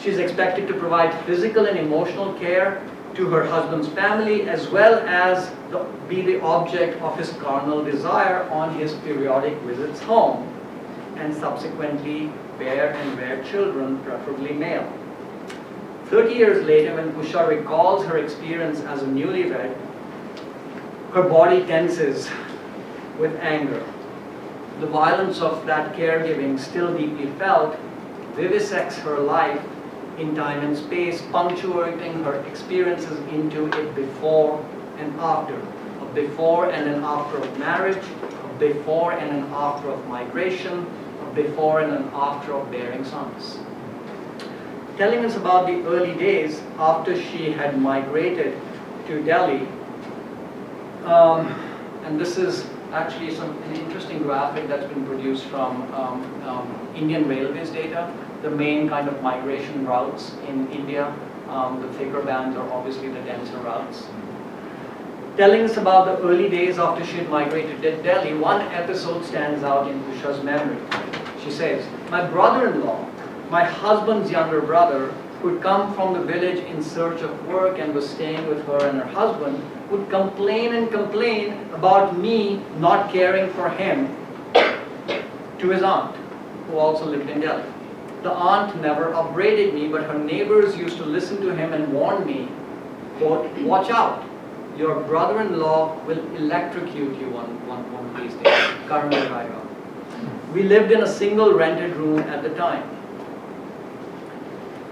She's expected to provide physical and emotional care to her husband's family, as well as be the object of his carnal desire on his periodic visits home, and subsequently bear and rear children, preferably male. 30 years later, when Usha recalls her experience as a newlywed, her body tenses with anger. The violence of that caregiving, still deeply felt, vivisects her life in time and space, punctuating her experiences into a before and after. A before and an after of marriage, a before and an after of migration, a before and an after of bearing sons. Telling us about the early days after she had migrated to Delhi, and this is actually an interesting graphic that's been produced from Indian Railways data. The main kind of migration routes in India, the thicker bands are obviously the denser routes. Telling us about the early days after she had migrated to Delhi, one episode stands out in Usha's memory. She says, my brother-in-law, my husband's younger brother, who'd come from the village in search of work and was staying with her and her husband, would complain and complain about me not caring for him to his aunt, who also lived in Delhi. The aunt never upbraided me, but her neighbors used to listen to him and warn me, quote, watch out, your brother-in-law will electrocute you one of these days. Currently, we lived in a single rented room at the time.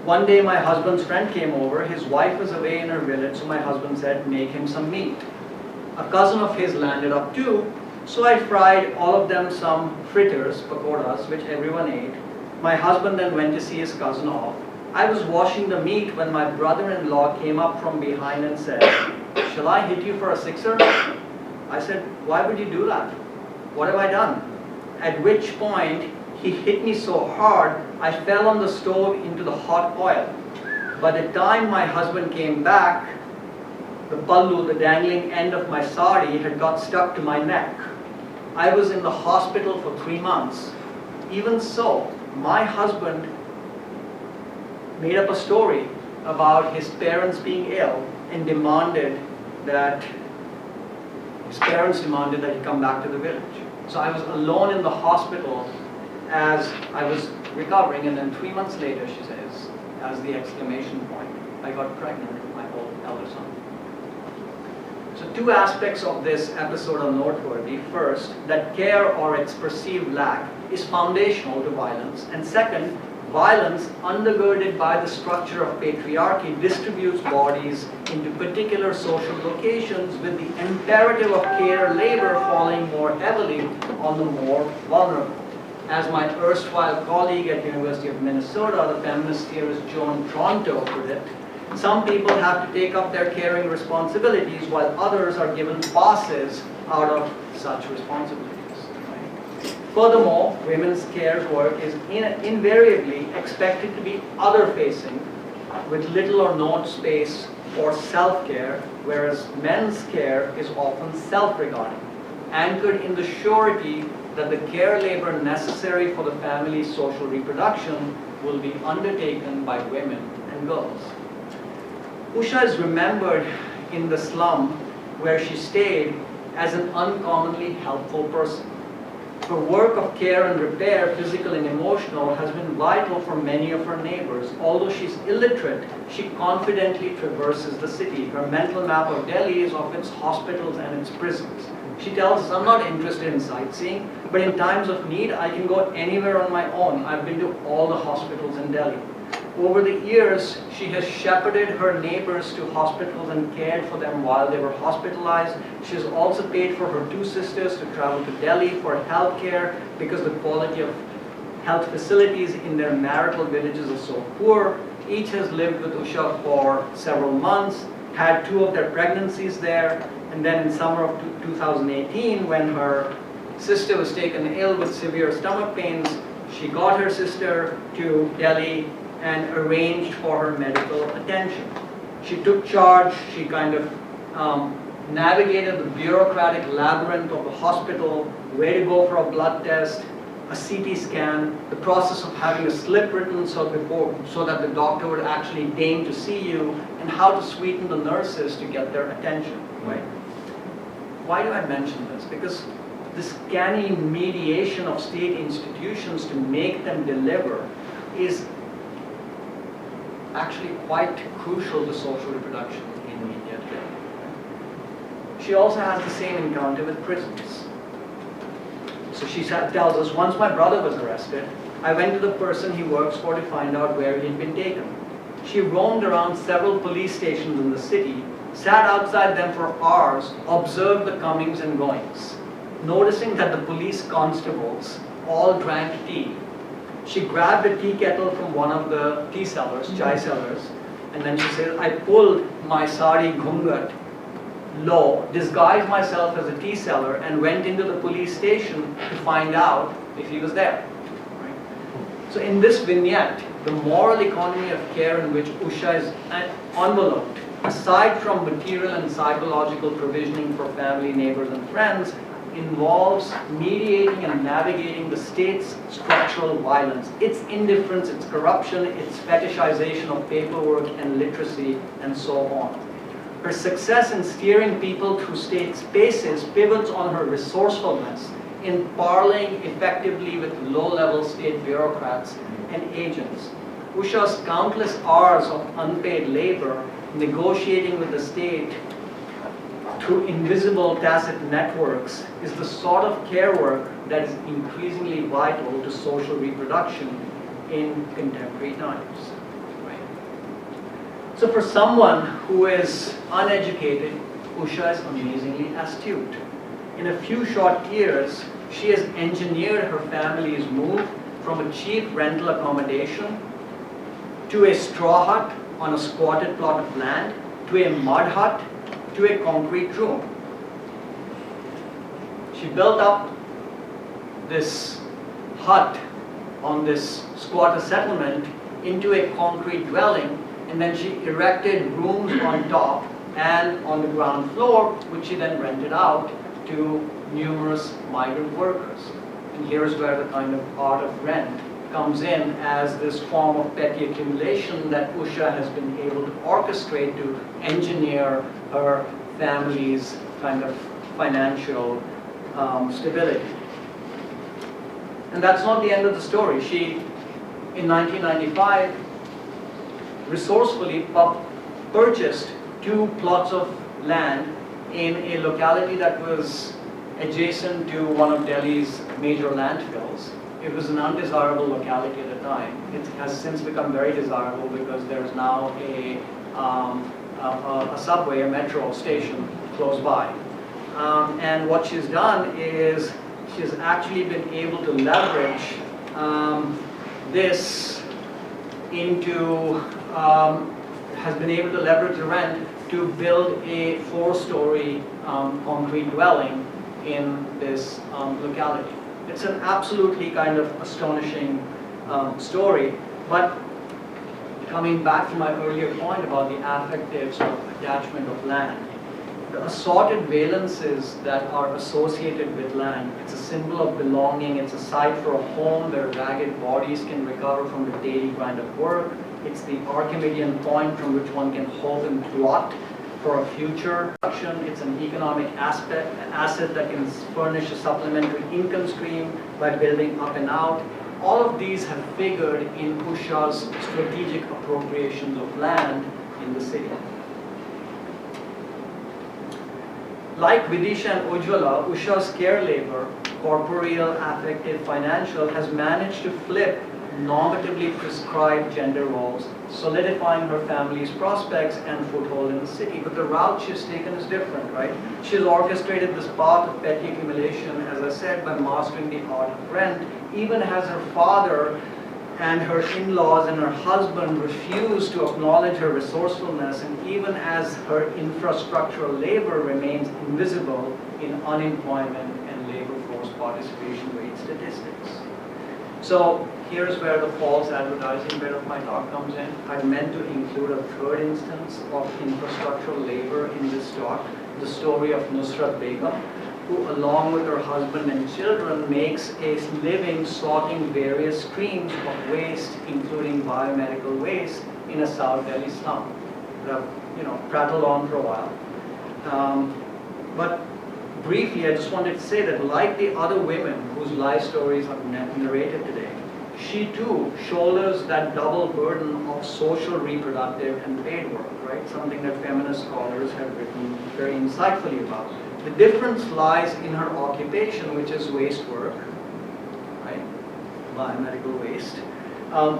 One day my husband's friend came over. His wife was away in her village, so my husband said, make him some meat. A cousin of his landed up too, so I fried all of them some fritters, pakoras, which everyone ate. My husband then went to see his cousin off. I was washing the meat when my brother-in-law came up from behind and said, shall I hit you for a sixer? I said, why would you do that? What have I done? At which point, he hit me so hard, I fell on the stove into the hot oil. By the time my husband came back, the pallu, the dangling end of my sari, had got stuck to my neck. I was in the hospital for 3 months. Even so, my husband made up a story about his parents being ill and demanded that he come back to the village. So I was alone in the hospital as I was recovering, and then 3 months later, she says, as the exclamation point, I got pregnant with my elder son. So 2 aspects of this episode are noteworthy. First, that care or its perceived lack is foundational to violence. And second, violence undergirded by the structure of patriarchy distributes bodies into particular social locations, with the imperative of care labor falling more heavily on the more vulnerable. As my erstwhile colleague at University of Minnesota, the feminist theorist Joan Tronto put it, some people have to take up their caring responsibilities while others are given passes out of such responsibilities. Right? Furthermore, women's care work is invariably expected to be other-facing, with little or no space for self-care, whereas men's care is often self-regarding, anchored in the surety that the care labor necessary for the family's social reproduction will be undertaken by women and girls. Usha is remembered in the slum where she stayed as an uncommonly helpful person. Her work of care and repair, physical and emotional, has been vital for many of her neighbors. Although she's illiterate, she confidently traverses the city. Her mental map of Delhi is of its hospitals and its prisons. She tells us, I'm not interested in sightseeing, but in times of need, I can go anywhere on my own. I've been to all the hospitals in Delhi. Over the years, she has shepherded her neighbors to hospitals and cared for them while they were hospitalized. She has also paid for her two sisters to travel to Delhi for health care because the quality of health facilities in their marital villages is so poor. Each has lived with Usha for several months, had two of their pregnancies there, and then in summer of 2018, when her sister was taken ill with severe stomach pains, she got her sister to Delhi and arranged for her medical attention. She took charge, she kind of navigated the bureaucratic labyrinth of the hospital, where to go for a blood test, a CT scan, the process of having a slip written so that the doctor would actually deign to see you, and how to sweeten the nurses to get their attention. Right? Why do I mention this? Because this canny mediation of state institutions to make them deliver is actually quite crucial to social reproduction in India today. She also has the same encounter with prisons. So she tells us, once my brother was arrested, I went to the person he works for to find out where he'd been taken. She roamed around several police stations in the city, sat outside them for hours, observed the comings and goings, noticing that the police constables all drank tea. She grabbed a tea kettle from one of the tea sellers, chai sellers, and then she said, I pulled my sari ghungat low, disguised myself as a tea seller, and went into the police station to find out if he was there. Right? So in this vignette, the moral economy of care in which Usha is enveloped, aside from material and psychological provisioning for family, neighbors, and friends, involves mediating and navigating the state's structural violence, its indifference, its corruption, its fetishization of paperwork and literacy, and so on. Her success in steering people through state spaces pivots on her resourcefulness in parlaying effectively with low-level state bureaucrats and agents. Usha's countless hours of unpaid labor negotiating with the state through invisible tacit networks is the sort of care work that is increasingly vital to social reproduction in contemporary times. Right? So for someone who is uneducated, Usha is amazingly astute. In a few short years, she has engineered her family's move from a cheap rental accommodation to a straw hut on a squatted plot of land, to a mud hut, to a concrete room. She built up this hut on this squatter settlement into a concrete dwelling, and then she erected rooms on top and on the ground floor, which she then rented out to numerous migrant workers. And here's where the kind of art of rent comes in as this form of petty accumulation that Usha has been able to orchestrate to engineer her family's kind of financial stability. And that's not the end of the story. She, in 1995, resourcefully purchased 2 plots of land in a locality that was adjacent to one of Delhi's major landfills. It was an undesirable locality at the time. It has since become very desirable because there's now a subway, a metro station close by. And what she's done is she's actually been able to leverage this into, has been able to leverage the rent to build a 4-story concrete dwelling in this locality. It's an absolutely kind of astonishing story. But coming back to my earlier point about the affective sort of attachment of land, the assorted valences that are associated with land, it's a symbol of belonging, it's a site for a home where ragged bodies can recover from the daily grind of work, it's the Archimedean point from which one can hope and plot for a future action, it's an economic asset that can furnish a supplementary income stream by building up and out. All of these have figured in Usha's strategic appropriations of land in the city. Like Vidisha and Ujjwala, Usha's care labor, corporeal, affective, financial, has managed to flip normatively prescribed gender roles, solidifying her family's prospects and foothold in the city. But the route she's taken is different, right? She's orchestrated this path of petty accumulation, as I said, by mastering the art of rent, even as her father and her in-laws and her husband refuse to acknowledge her resourcefulness, and even as her infrastructural labor remains invisible in unemployment and labor force participation rate statistics. So here's where the false advertising bit of my talk comes in. I meant to include a third instance of infrastructural labor in this talk, the story of Nusrat Begum, who along with her husband and children makes a living sorting various streams of waste, including biomedical waste, in a South Delhi slum. Prattled on for a while. But briefly, I just wanted to say that like the other women whose life stories are narrated today, she too shoulders that double burden of social, reproductive, and paid work, right? Something that feminist scholars have written very insightfully about. The difference lies in her occupation, which is waste work, right? Biomedical waste,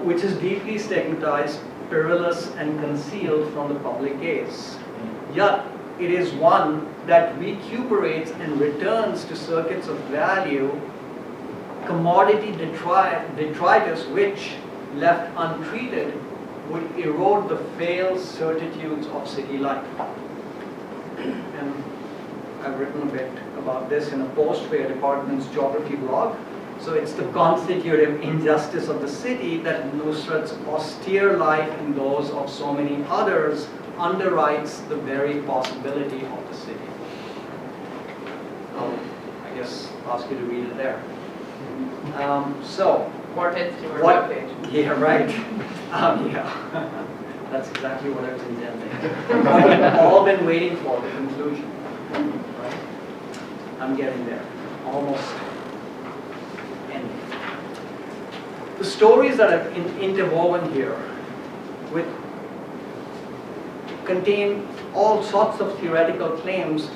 which is deeply stigmatized, perilous, and concealed from the public gaze. Yet, it is one that recuperates and returns to circuits of value, commodity detritus which, left untreated, would erode the failed certitudes of city life. And I've written a bit about this in a post for your department's geography blog. So it's the constitutive injustice of the city that Nusrat's austere life and those of so many others underwrites the very possibility of the city. I guess I'll ask you to read it there. More hits to our What? webpage. Yeah, right. Yeah, that's exactly what I was intending. What we've all been waiting for, the conclusion. Right? I'm getting there. Almost ending. The stories that are interwoven here contain all sorts of theoretical claims,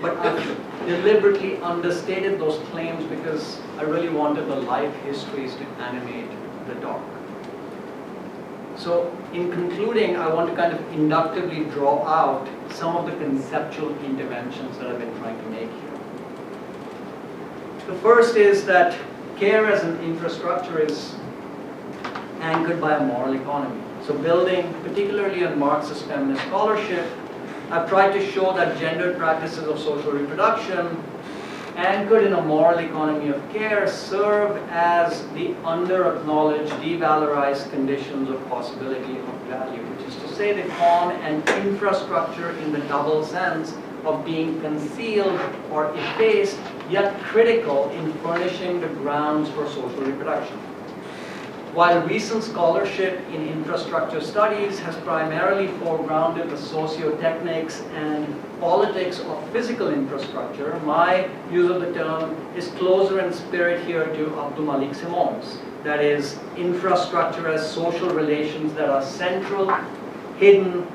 but I've deliberately understated those claims because I really wanted the life histories to animate the talk. So in concluding, I want to kind of inductively draw out some of the conceptual interventions that I've been trying to make here. The first is that care as an infrastructure is anchored by a moral economy. So building, particularly on Marxist feminist scholarship, I've tried to show that gendered practices of social reproduction, anchored in a moral economy of care, serve as the under-acknowledged, devalorized conditions of possibility of value, which is to say they form an infrastructure in the double sense of being concealed or effaced, yet critical in furnishing the grounds for social reproduction. While recent scholarship in infrastructure studies has primarily foregrounded the socio-techniques and politics of physical infrastructure, my use of the term is closer in spirit here to Abdul Malik Simon's. That is, infrastructure as social relations that are central, hidden,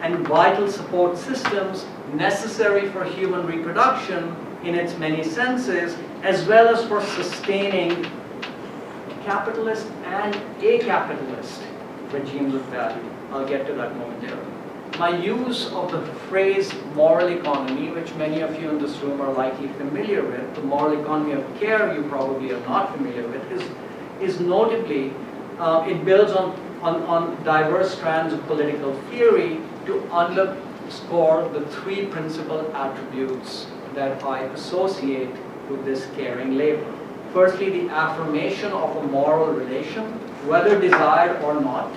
and vital support systems necessary for human reproduction in its many senses, as well as for sustaining capitalist and a-capitalist regimes of value. I'll get to that momentarily. My use of the phrase moral economy, which many of you in this room are likely familiar with, the moral economy of care you probably are not familiar with, is notably, it builds on diverse strands of political theory to underscore the three principal attributes that I associate with this caring labor. firstly, the affirmation of a moral relation, whether desired or not,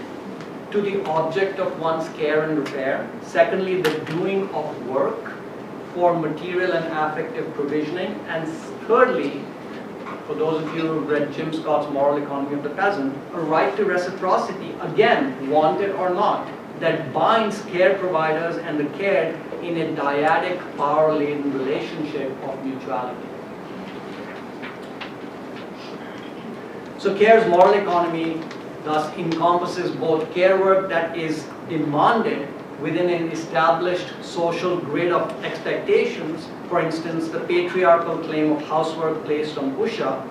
to the object of one's care and repair. Secondly, the doing of work for material and affective provisioning. And thirdly, for those of you who have read Jim Scott's Moral Economy of the Peasant, a right to reciprocity, again, wanted or not, that binds care providers and the cared in a dyadic, power-laden relationship of mutuality. So care's moral economy thus encompasses both care work that is demanded within an established social grid of expectations, for instance, the patriarchal claim of housework placed on Usha,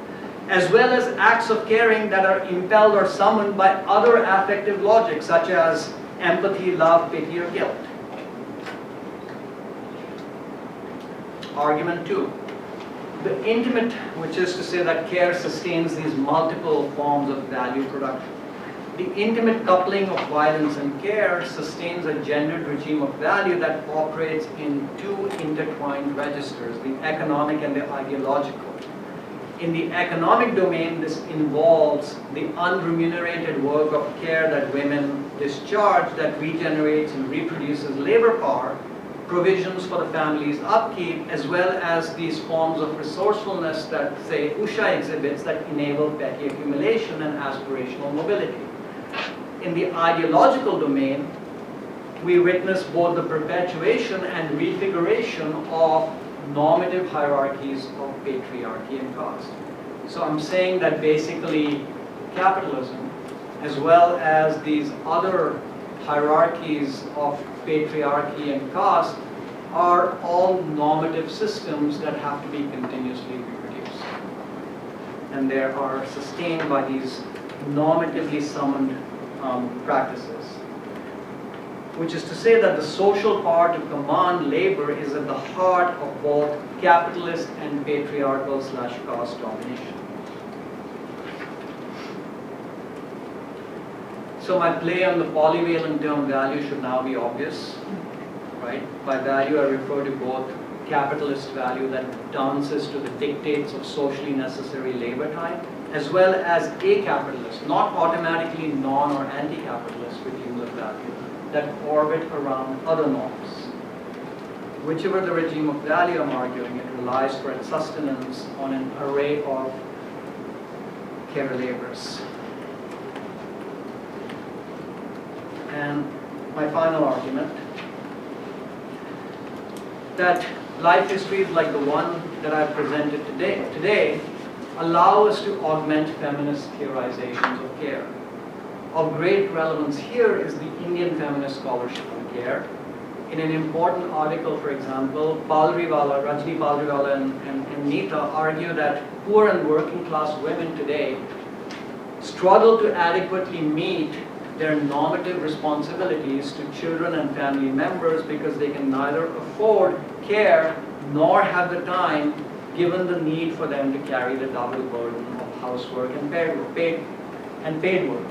as well as acts of caring that are impelled or summoned by other affective logics such as empathy, love, pity, or guilt. Argument 2. The intimate, which is to say that care sustains these multiple forms of value production. The intimate coupling of violence and care sustains a gendered regime of value that operates in two intertwined registers, the economic and the ideological. In the economic domain, this involves the unremunerated work of care that women discharge that regenerates and reproduces labor power, provisions for the family's upkeep, as well as these forms of resourcefulness that, say, Usha exhibits that enable petty accumulation and aspirational mobility. In the ideological domain, we witness both the perpetuation and refiguration of normative hierarchies of patriarchy and caste. So I'm saying that basically capitalism, as well as these other hierarchies of patriarchy and caste, are all normative systems that have to be continuously reproduced. And they are sustained by these normatively summoned practices. Which is to say that the social power to command labor is at the heart of both capitalist and patriarchal / caste domination. So my play on the polyvalent term value should now be obvious, right? By value I refer to both capitalist value that dances to the dictates of socially necessary labor time, as well as a capitalist, not automatically non or anti-capitalist regimes of value that orbit around other norms. Whichever the regime of value I'm arguing, it relies for its sustenance on an array of care labors. And my final argument, that life histories like the one that I've presented today allow us to augment feminist theorizations of care. Of great relevance here is the Indian feminist scholarship on care. In an important article, for example, Rajni Palriwala and Neeta argue that poor and working class women today struggle to adequately meet their normative responsibilities to children and family members because they can neither afford care nor have the time, given the need for them to carry the double burden of housework and paid work.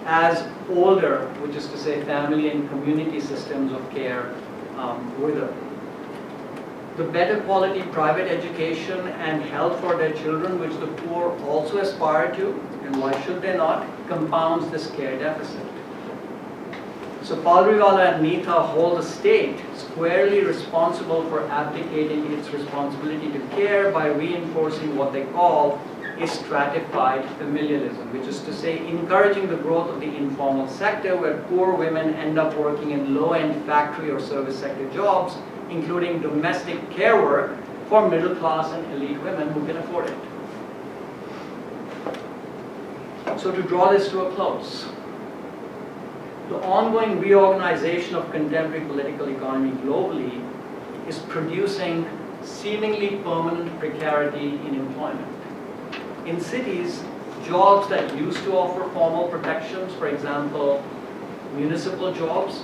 As older, which is to say family and community systems of care wither. The better quality private education and health for their children, which the poor also aspire to, and why should they not, compounds this care deficit. So Palriwala and Neeta hold the state squarely responsible for abdicating its responsibility to care by reinforcing what they call a stratified familialism, which is to say encouraging the growth of the informal sector where poor women end up working in low-end factory or service sector jobs, including domestic care work for middle class and elite women who can afford it. So to draw this to a close, the ongoing reorganization of contemporary political economy globally is producing seemingly permanent precarity in employment. In cities, jobs that used to offer formal protections, for example, municipal jobs,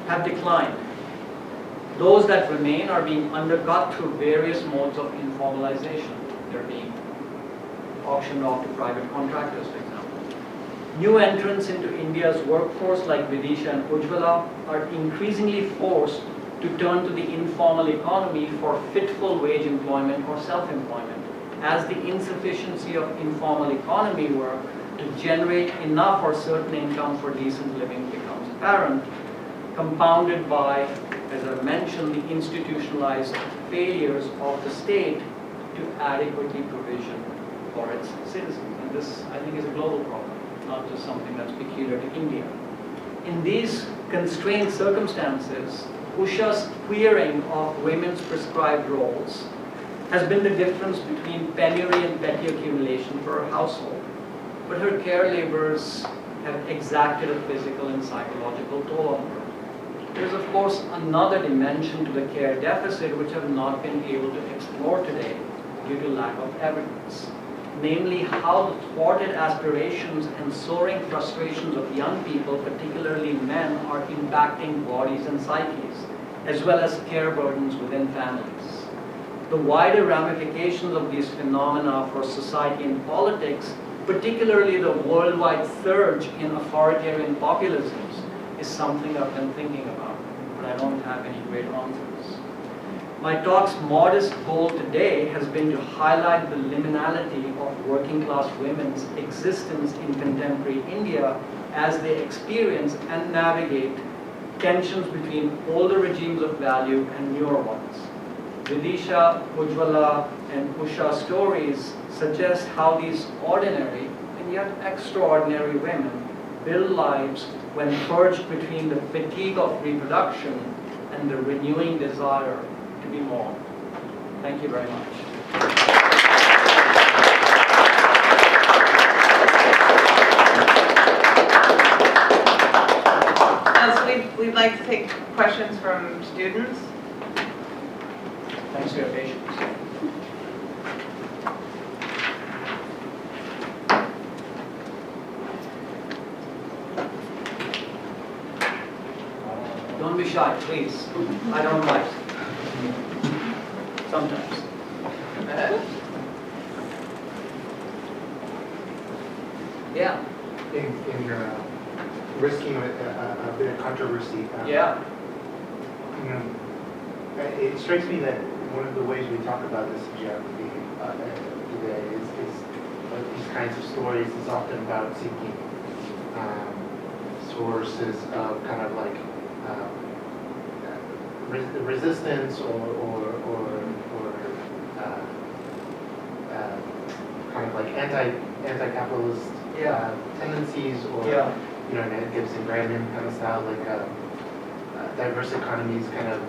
have declined. Those that remain are being undercut through various modes of informalization. They're being auctioned off to private contractors, for example. New entrants into India's workforce like Vidisha and Ujjwala are increasingly forced to turn to the informal economy for fitful wage employment or self-employment. as the insufficiency of informal economy work to generate enough or certain income for decent living becomes apparent, compounded by, as I mentioned, the institutionalized failures of the state to adequately provision for its citizens. And this, I think, is a global problem, not just something that's peculiar to India. In these constrained circumstances, Usha's queering of women's prescribed roles has been the difference between penury and petty accumulation for her household. But her care labors have exacted a physical and psychological toll on her. There is, of course, another dimension to the care deficit which I have not been able to explore today due to lack of evidence. Namely, how the thwarted aspirations and soaring frustrations of young people, particularly men, are impacting bodies and psyches, as well as care burdens within families. The wider ramifications of these phenomena for society and politics, particularly the worldwide surge in authoritarian populisms, is something I've been thinking about, but I don't have any great answers. My talk's modest goal today has been to highlight the liminality of working class women's existence in contemporary India as they experience and navigate tensions between older regimes of value and newer ones. Vidisha, Ujjwala, and Usha's stories suggest how these ordinary and yet extraordinary women build lives when purged between the fatigue of reproduction and the renewing desire to be more. Thank you very much. So we'd like to take questions from students. Thanks for your patience. Don't be shy, please. I don't bite. Sometimes. Yeah. In risking a bit of controversy. Yeah. You know, it strikes me that one of the ways we talk about this in geography today is these kinds of stories is often about seeking sources of kind of like resistance or kind of like anti-capitalist tendencies, or you know, and it gives agrarian kind of style, like diverse economies, kind of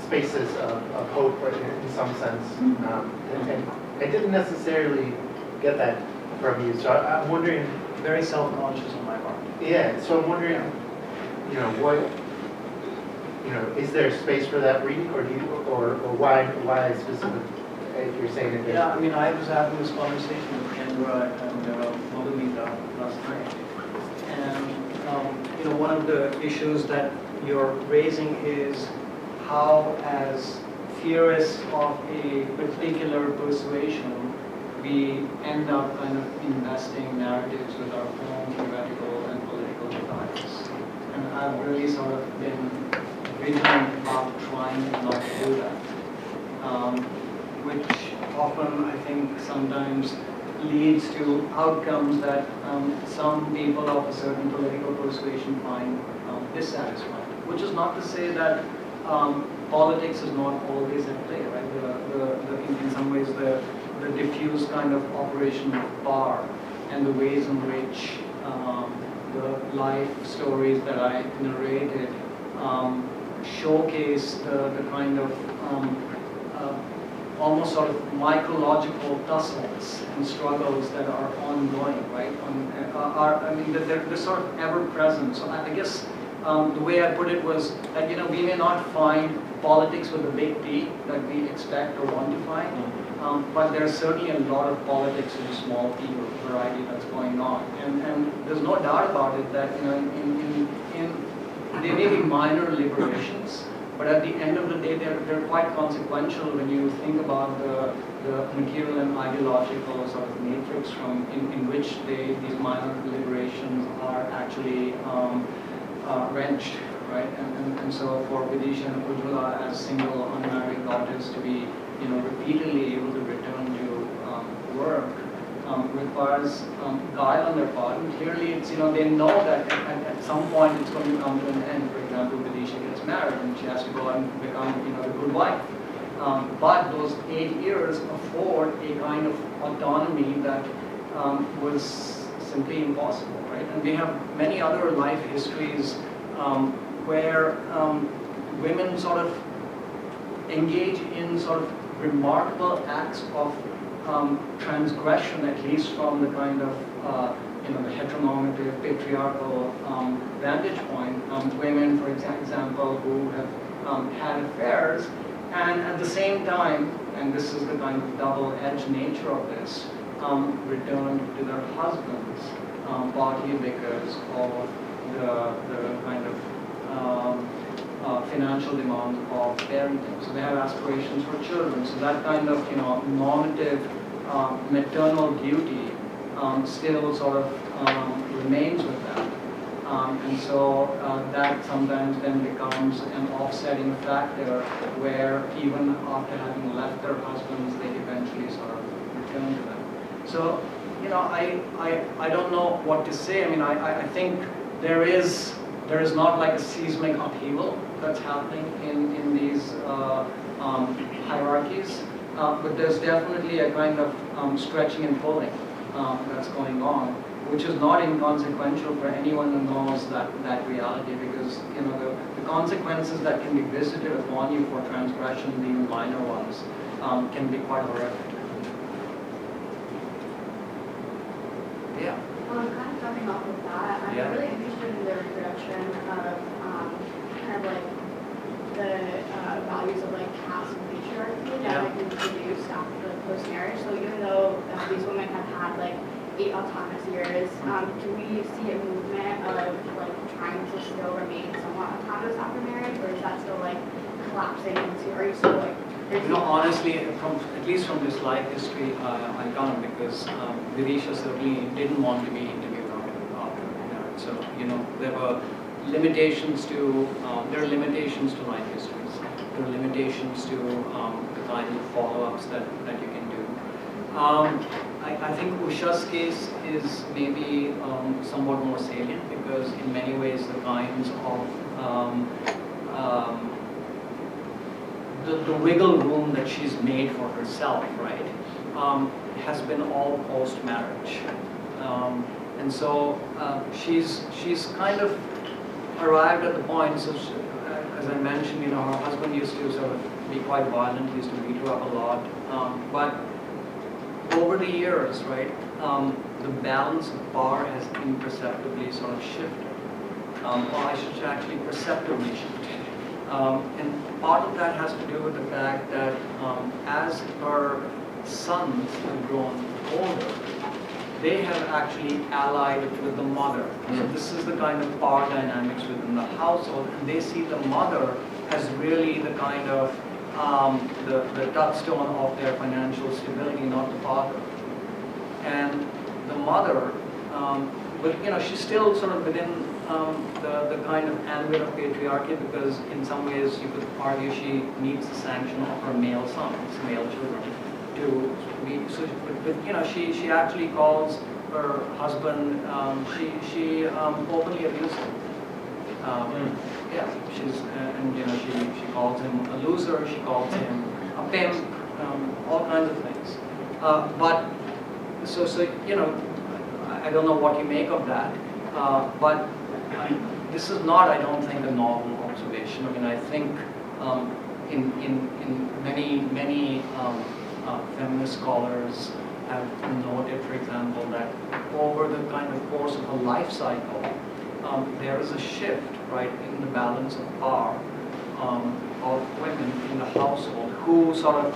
spaces of hope in some sense. And I didn't necessarily get that from you, so I'm wondering. Very self-conscious on my part. Yeah, so I'm wondering, you know, what, you know, is there space for that reading, or do you, or why specific? If you're saying it. Yeah, I mean, I was having this conversation with Kendra and Madhumita last night, and you know, one of the issues that you're raising is how, as theorists of a particular persuasion, we end up kind of investing narratives with our own theoretical and political devices. And I've really sort of been vigilant about trying not to do that, which often, I think, sometimes leads to outcomes that some people of a certain political persuasion find dissatisfying. Which is not to say that politics is not always at play, right? In some ways, the diffuse kind of operation of power and the ways in which the life stories that I narrated showcase the kind of almost sort of mycological tussles and struggles that are ongoing, right? I mean, they're sort of ever present. So I guess the way I put it was that, you know, we may not find politics with a big P that we expect or want to find, but there's certainly a lot of politics with a small P variety that's going on. And there's no doubt about it that, you know, there may be minor liberations, but at the end of the day, they're quite consequential when you think about the material and ideological sort of matrix in which these minor liberations are actually wrenched, right? And so for Vidisha and Ujjwala as single unmarried daughters to be repeatedly able to return to work requires guile on their part. And clearly, it's they know that at some point it's going to come to an end. For example, Vidisha gets married and she has to go and become the good wife. But those 8 years afford a kind of autonomy that was simply impossible, right? And we have many other life histories where women sort of engage in sort of remarkable acts of transgression, at least from the kind of the heteronormative patriarchal vantage point. Women, for example, who have had affairs, and at the same time, and this is the kind of double-edged nature of this, returned to their husbands, partly because of the kind of financial demands of parenting. So they have aspirations for children. So that kind of normative maternal duty still sort of remains with them. And so that sometimes then becomes an offsetting factor where even after having left their husbands, they eventually sort of return to them. So, I don't know what to say. I mean, I think there is not like a seismic upheaval that's happening in these hierarchies, but there's definitely a kind of stretching and pulling that's going on, which is not inconsequential for anyone who knows that reality, because the consequences that can be visited upon you for transgressions, even minor ones, can be quite horrific. Yeah. Kind of jumping off of that, I'm really interested in the reproduction of kind of like the values of like caste and patriarchy that like introduced after post-marriage. So even though these women have had like 8 autonomous years, do we see a movement of like trying to still remain somewhat autonomous after marriage, or is that still like collapsing into? Are you still like? Honestly, at least from this life history, I can't, because Vidisha certainly didn't want to be interviewed after marriage. So there were limitations to there are limitations to life histories. There are limitations to the kind of follow-ups that you can do. I think Usha's case is maybe somewhat more salient, because in many ways the kinds of the wiggle room that she's made for herself, right, has been all post-marriage. And so she's kind of arrived at the point, so she, as I mentioned, her husband used to sort of be quite violent, he used to beat her up a lot. But over the years, right, the balance of power has imperceptibly sort of shifted. Or I should actually perceptibly shifted. And part of that has to do with the fact that as her sons have grown older, they have actually allied with the mother. So this is the kind of power dynamics within the household, and they see the mother as really the kind of the touchstone of their financial stability, not the father. And the mother, but she's still sort of within the kind of ambit of patriarchy, because in some ways you could argue she needs the sanction of her male sons, male children, to be. So, but she actually calls her husband. She openly abuses him. Yeah, she's and she calls him a loser. She calls him a pimp. All kinds of things. But so I don't know what you make of that. But this is not, I don't think, a novel observation. I mean, I think in many feminist scholars have noted, for example, that over the kind of course of a life cycle, there is a shift, right, in the balance of power of women in the household, who sort of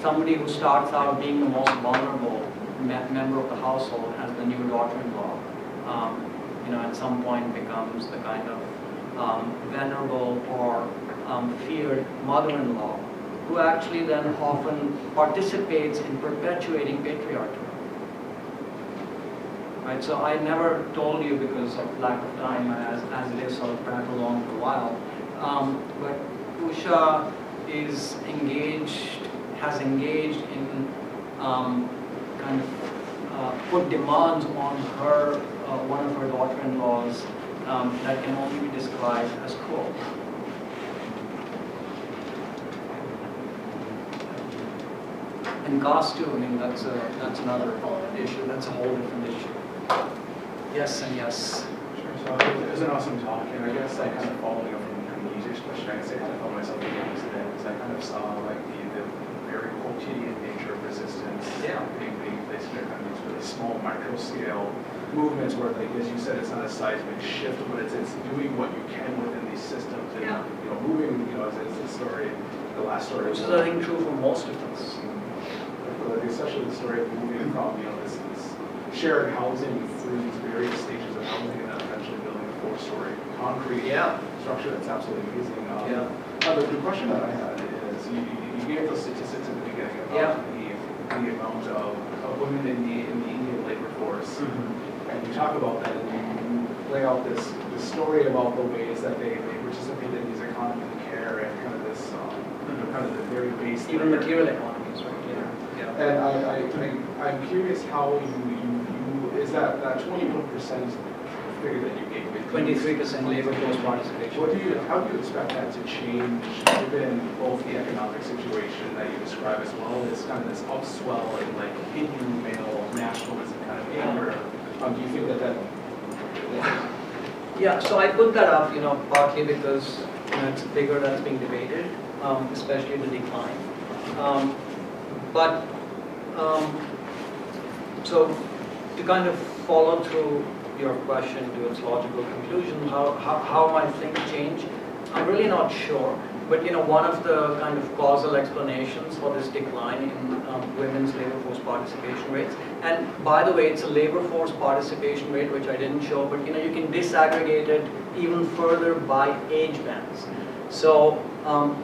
somebody who starts out being the most vulnerable member of the household as the new daughter-in-law, at some point becomes the kind of venerable or feared mother-in-law, who actually then often participates in perpetuating patriarchy. Right, so I never told you because of lack of time, as it is sort of dragged along for a while, but Usha is engaged has engaged in kind of put demands on her, one of her daughter-in-laws that can only be described as cruel. And caste too, I mean, that's another issue, that's a whole different issue. Yes and yes. Sure, so it was an awesome talk, and I guess I kind of following up from Yusuf's question, I guess I kind of found myself again today, because I kind of saw like the very quotidian nature of resistance being placed in kind of these really small micro scale movements where, like as you said, it's not a seismic shift, but it's doing what you can within these systems and you know, moving, you know, as the story, the last story. Which is I think true for most of us. Especially the story of moving from, you know, this shared housing through these various stages of housing and then eventually building a 4-story concrete structure that's absolutely amazing. The question that I had is, you gave those statistics at the beginning about the amount of women in the Indian labor force, and you talk about that and you lay out this story about the ways that they participate in these economies of care and kind of this, kind of the very base. Even material economies, right? And I'm curious how you is that 21% figure that you gave me? 23% labor force participation. How do you expect that to change given both the economic situation that you describe as well as kind of this upswell in like Hindu male nationalism kind of anger? Do you think that Yeah, so I put that up, you know, partly because you know, it's a figure that's being debated, especially the decline. So to kind of follow through your question to its logical conclusion, how might things change? I'm really not sure. But you know, one of the kind of causal explanations for this decline in women's labor force participation rates, and by the way, it's a labor force participation rate which I didn't show, but you know, you can disaggregate it even further by age bands. So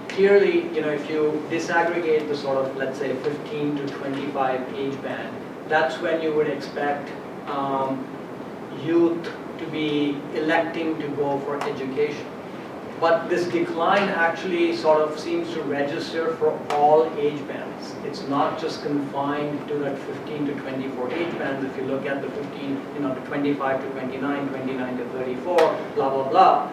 clearly, you know, if you disaggregate the sort of, let's say, 15 to 25 age band, that's when you would expect youth to be electing to go for education. But this decline actually sort of seems to register for all age bands. It's not just confined to that 15 to 24 age bands. If you look at the 15, you know, to 25 to 29, 29 to 34, blah, blah, blah.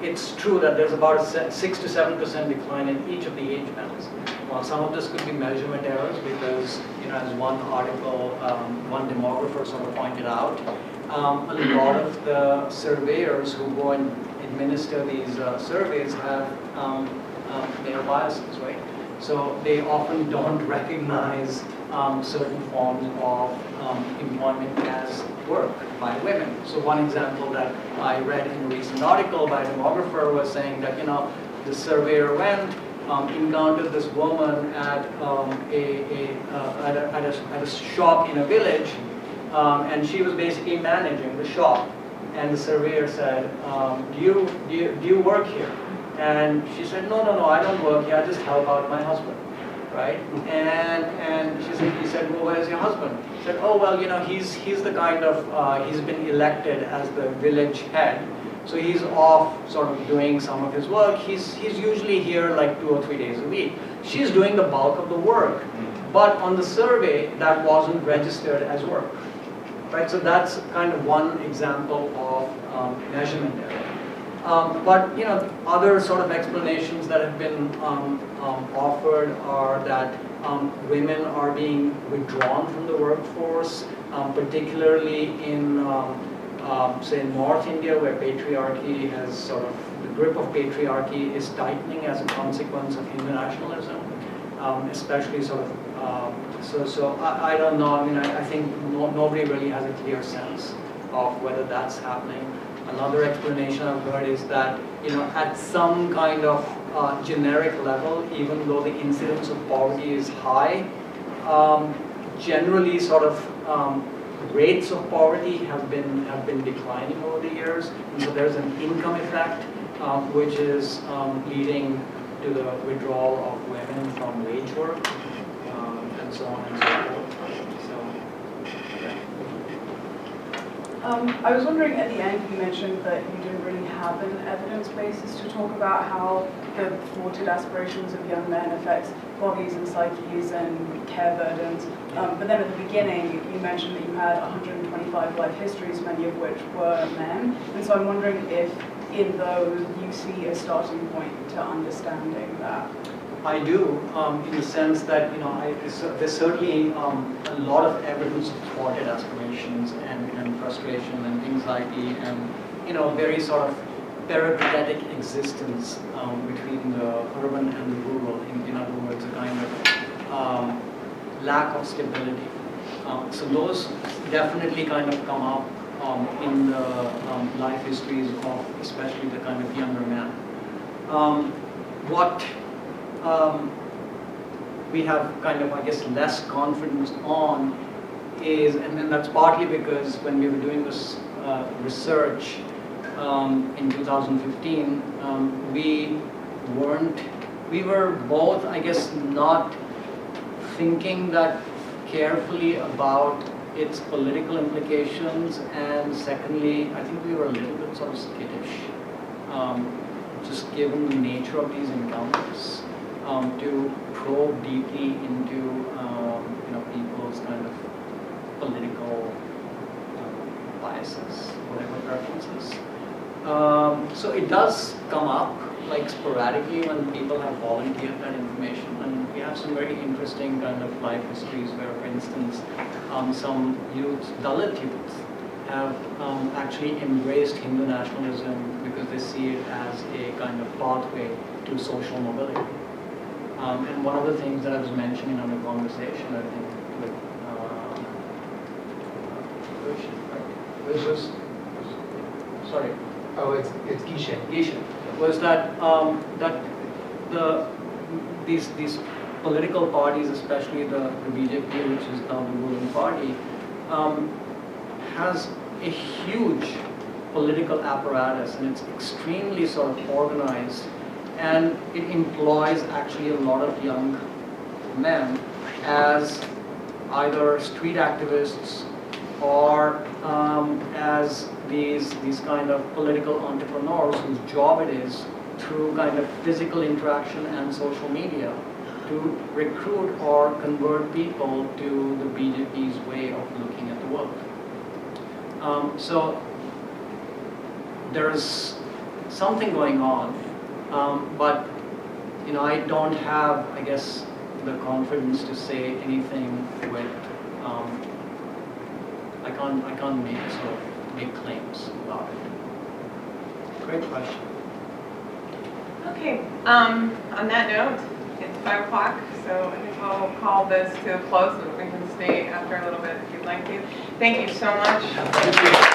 It's true that there's about a 6 to 7% decline in each of the age bands. Well, some of this could be measurement errors because, you know, as one article, one demographer sort of pointed out, a lot of the surveyors who go and administer these surveys have their biases, right? So they often don't recognize certain forms of employment as work by women. So one example that I read in a recent article by a demographer was saying that, you know, the surveyor went, encountered this woman at a shop in a village, and she was basically managing the shop. And the surveyor said, do you work here? And she said, no, I don't work here, I just help out my husband, right? And he said, well, where's your husband? He said, oh, well, you know, he's the kind of, he's been elected as the village head. So he's off sort of doing some of his work. He's usually here like 2 or 3 days a week. She's doing the bulk of the work. But on the survey, that wasn't registered as work. Right, so that's kind of one example of measurement error. But you know, other sort of explanations that have been offered are that women are being withdrawn from the workforce, particularly in say North India, where patriarchy has sort of, the grip of patriarchy is tightening as a consequence of internationalism, especially sort of. So I don't know. I mean, I think nobody really has a clear sense of whether that's happening. Another explanation I've heard is that, you know, at some kind of generic level, even though the incidence of poverty is high, generally sort of rates of poverty have been declining over the years, and so there's an income effect which is leading to the withdrawal of women from wage work. And so on and so forth. So, I was wondering, at the end, you mentioned that you didn't really have an evidence basis to talk about how the thwarted aspirations of young men affect bodies and psyches and care burdens. But then at the beginning, you mentioned that you had 125 life histories, many of which were men. And so I'm wondering if in those you see a starting point to understanding that. I do, in the sense that, there's certainly a lot of evidence of thwarted aspirations and frustration and anxiety and, very sort of peripatetic existence between the urban and the rural. In other words, a kind of lack of stability. So those definitely kind of come up in the life histories of especially the kind of younger men. What we have kind of, I guess, less confidence on is, and then that's partly because when we were doing this research in 2015, we were both, I guess, not thinking that carefully about its political implications, and secondly, I think we were a little bit sort of skittish, just given the nature of these encounters, to probe deeply into people's kind of political biases, whatever preferences. So it does come up like sporadically when people have volunteered that information, and we have some very interesting kind of life histories where, for instance, some youth, Dalit youth, have actually embraced Hindu nationalism because they see it as a kind of pathway to social mobility. And one of the things that I was mentioning on the conversation, I think, with sorry. Oh, it's Gishin. Was that these political parties, especially the BJP, which is now the ruling party, has a huge political apparatus, and it's extremely sort of organized, and it employs actually a lot of young men as either street activists or as these kind of political entrepreneurs whose job it is, through kind of physical interaction and social media, to recruit or convert people to the BJP's way of looking at the world. So there's something going on, but I don't have, I guess, the confidence to say anything with. I can't make claims about it. Great question. Okay, on that note, it's 5 o'clock, so I think I'll call this to a close, so we can stay after a little bit if you'd like to. Thank you so much. Thank you.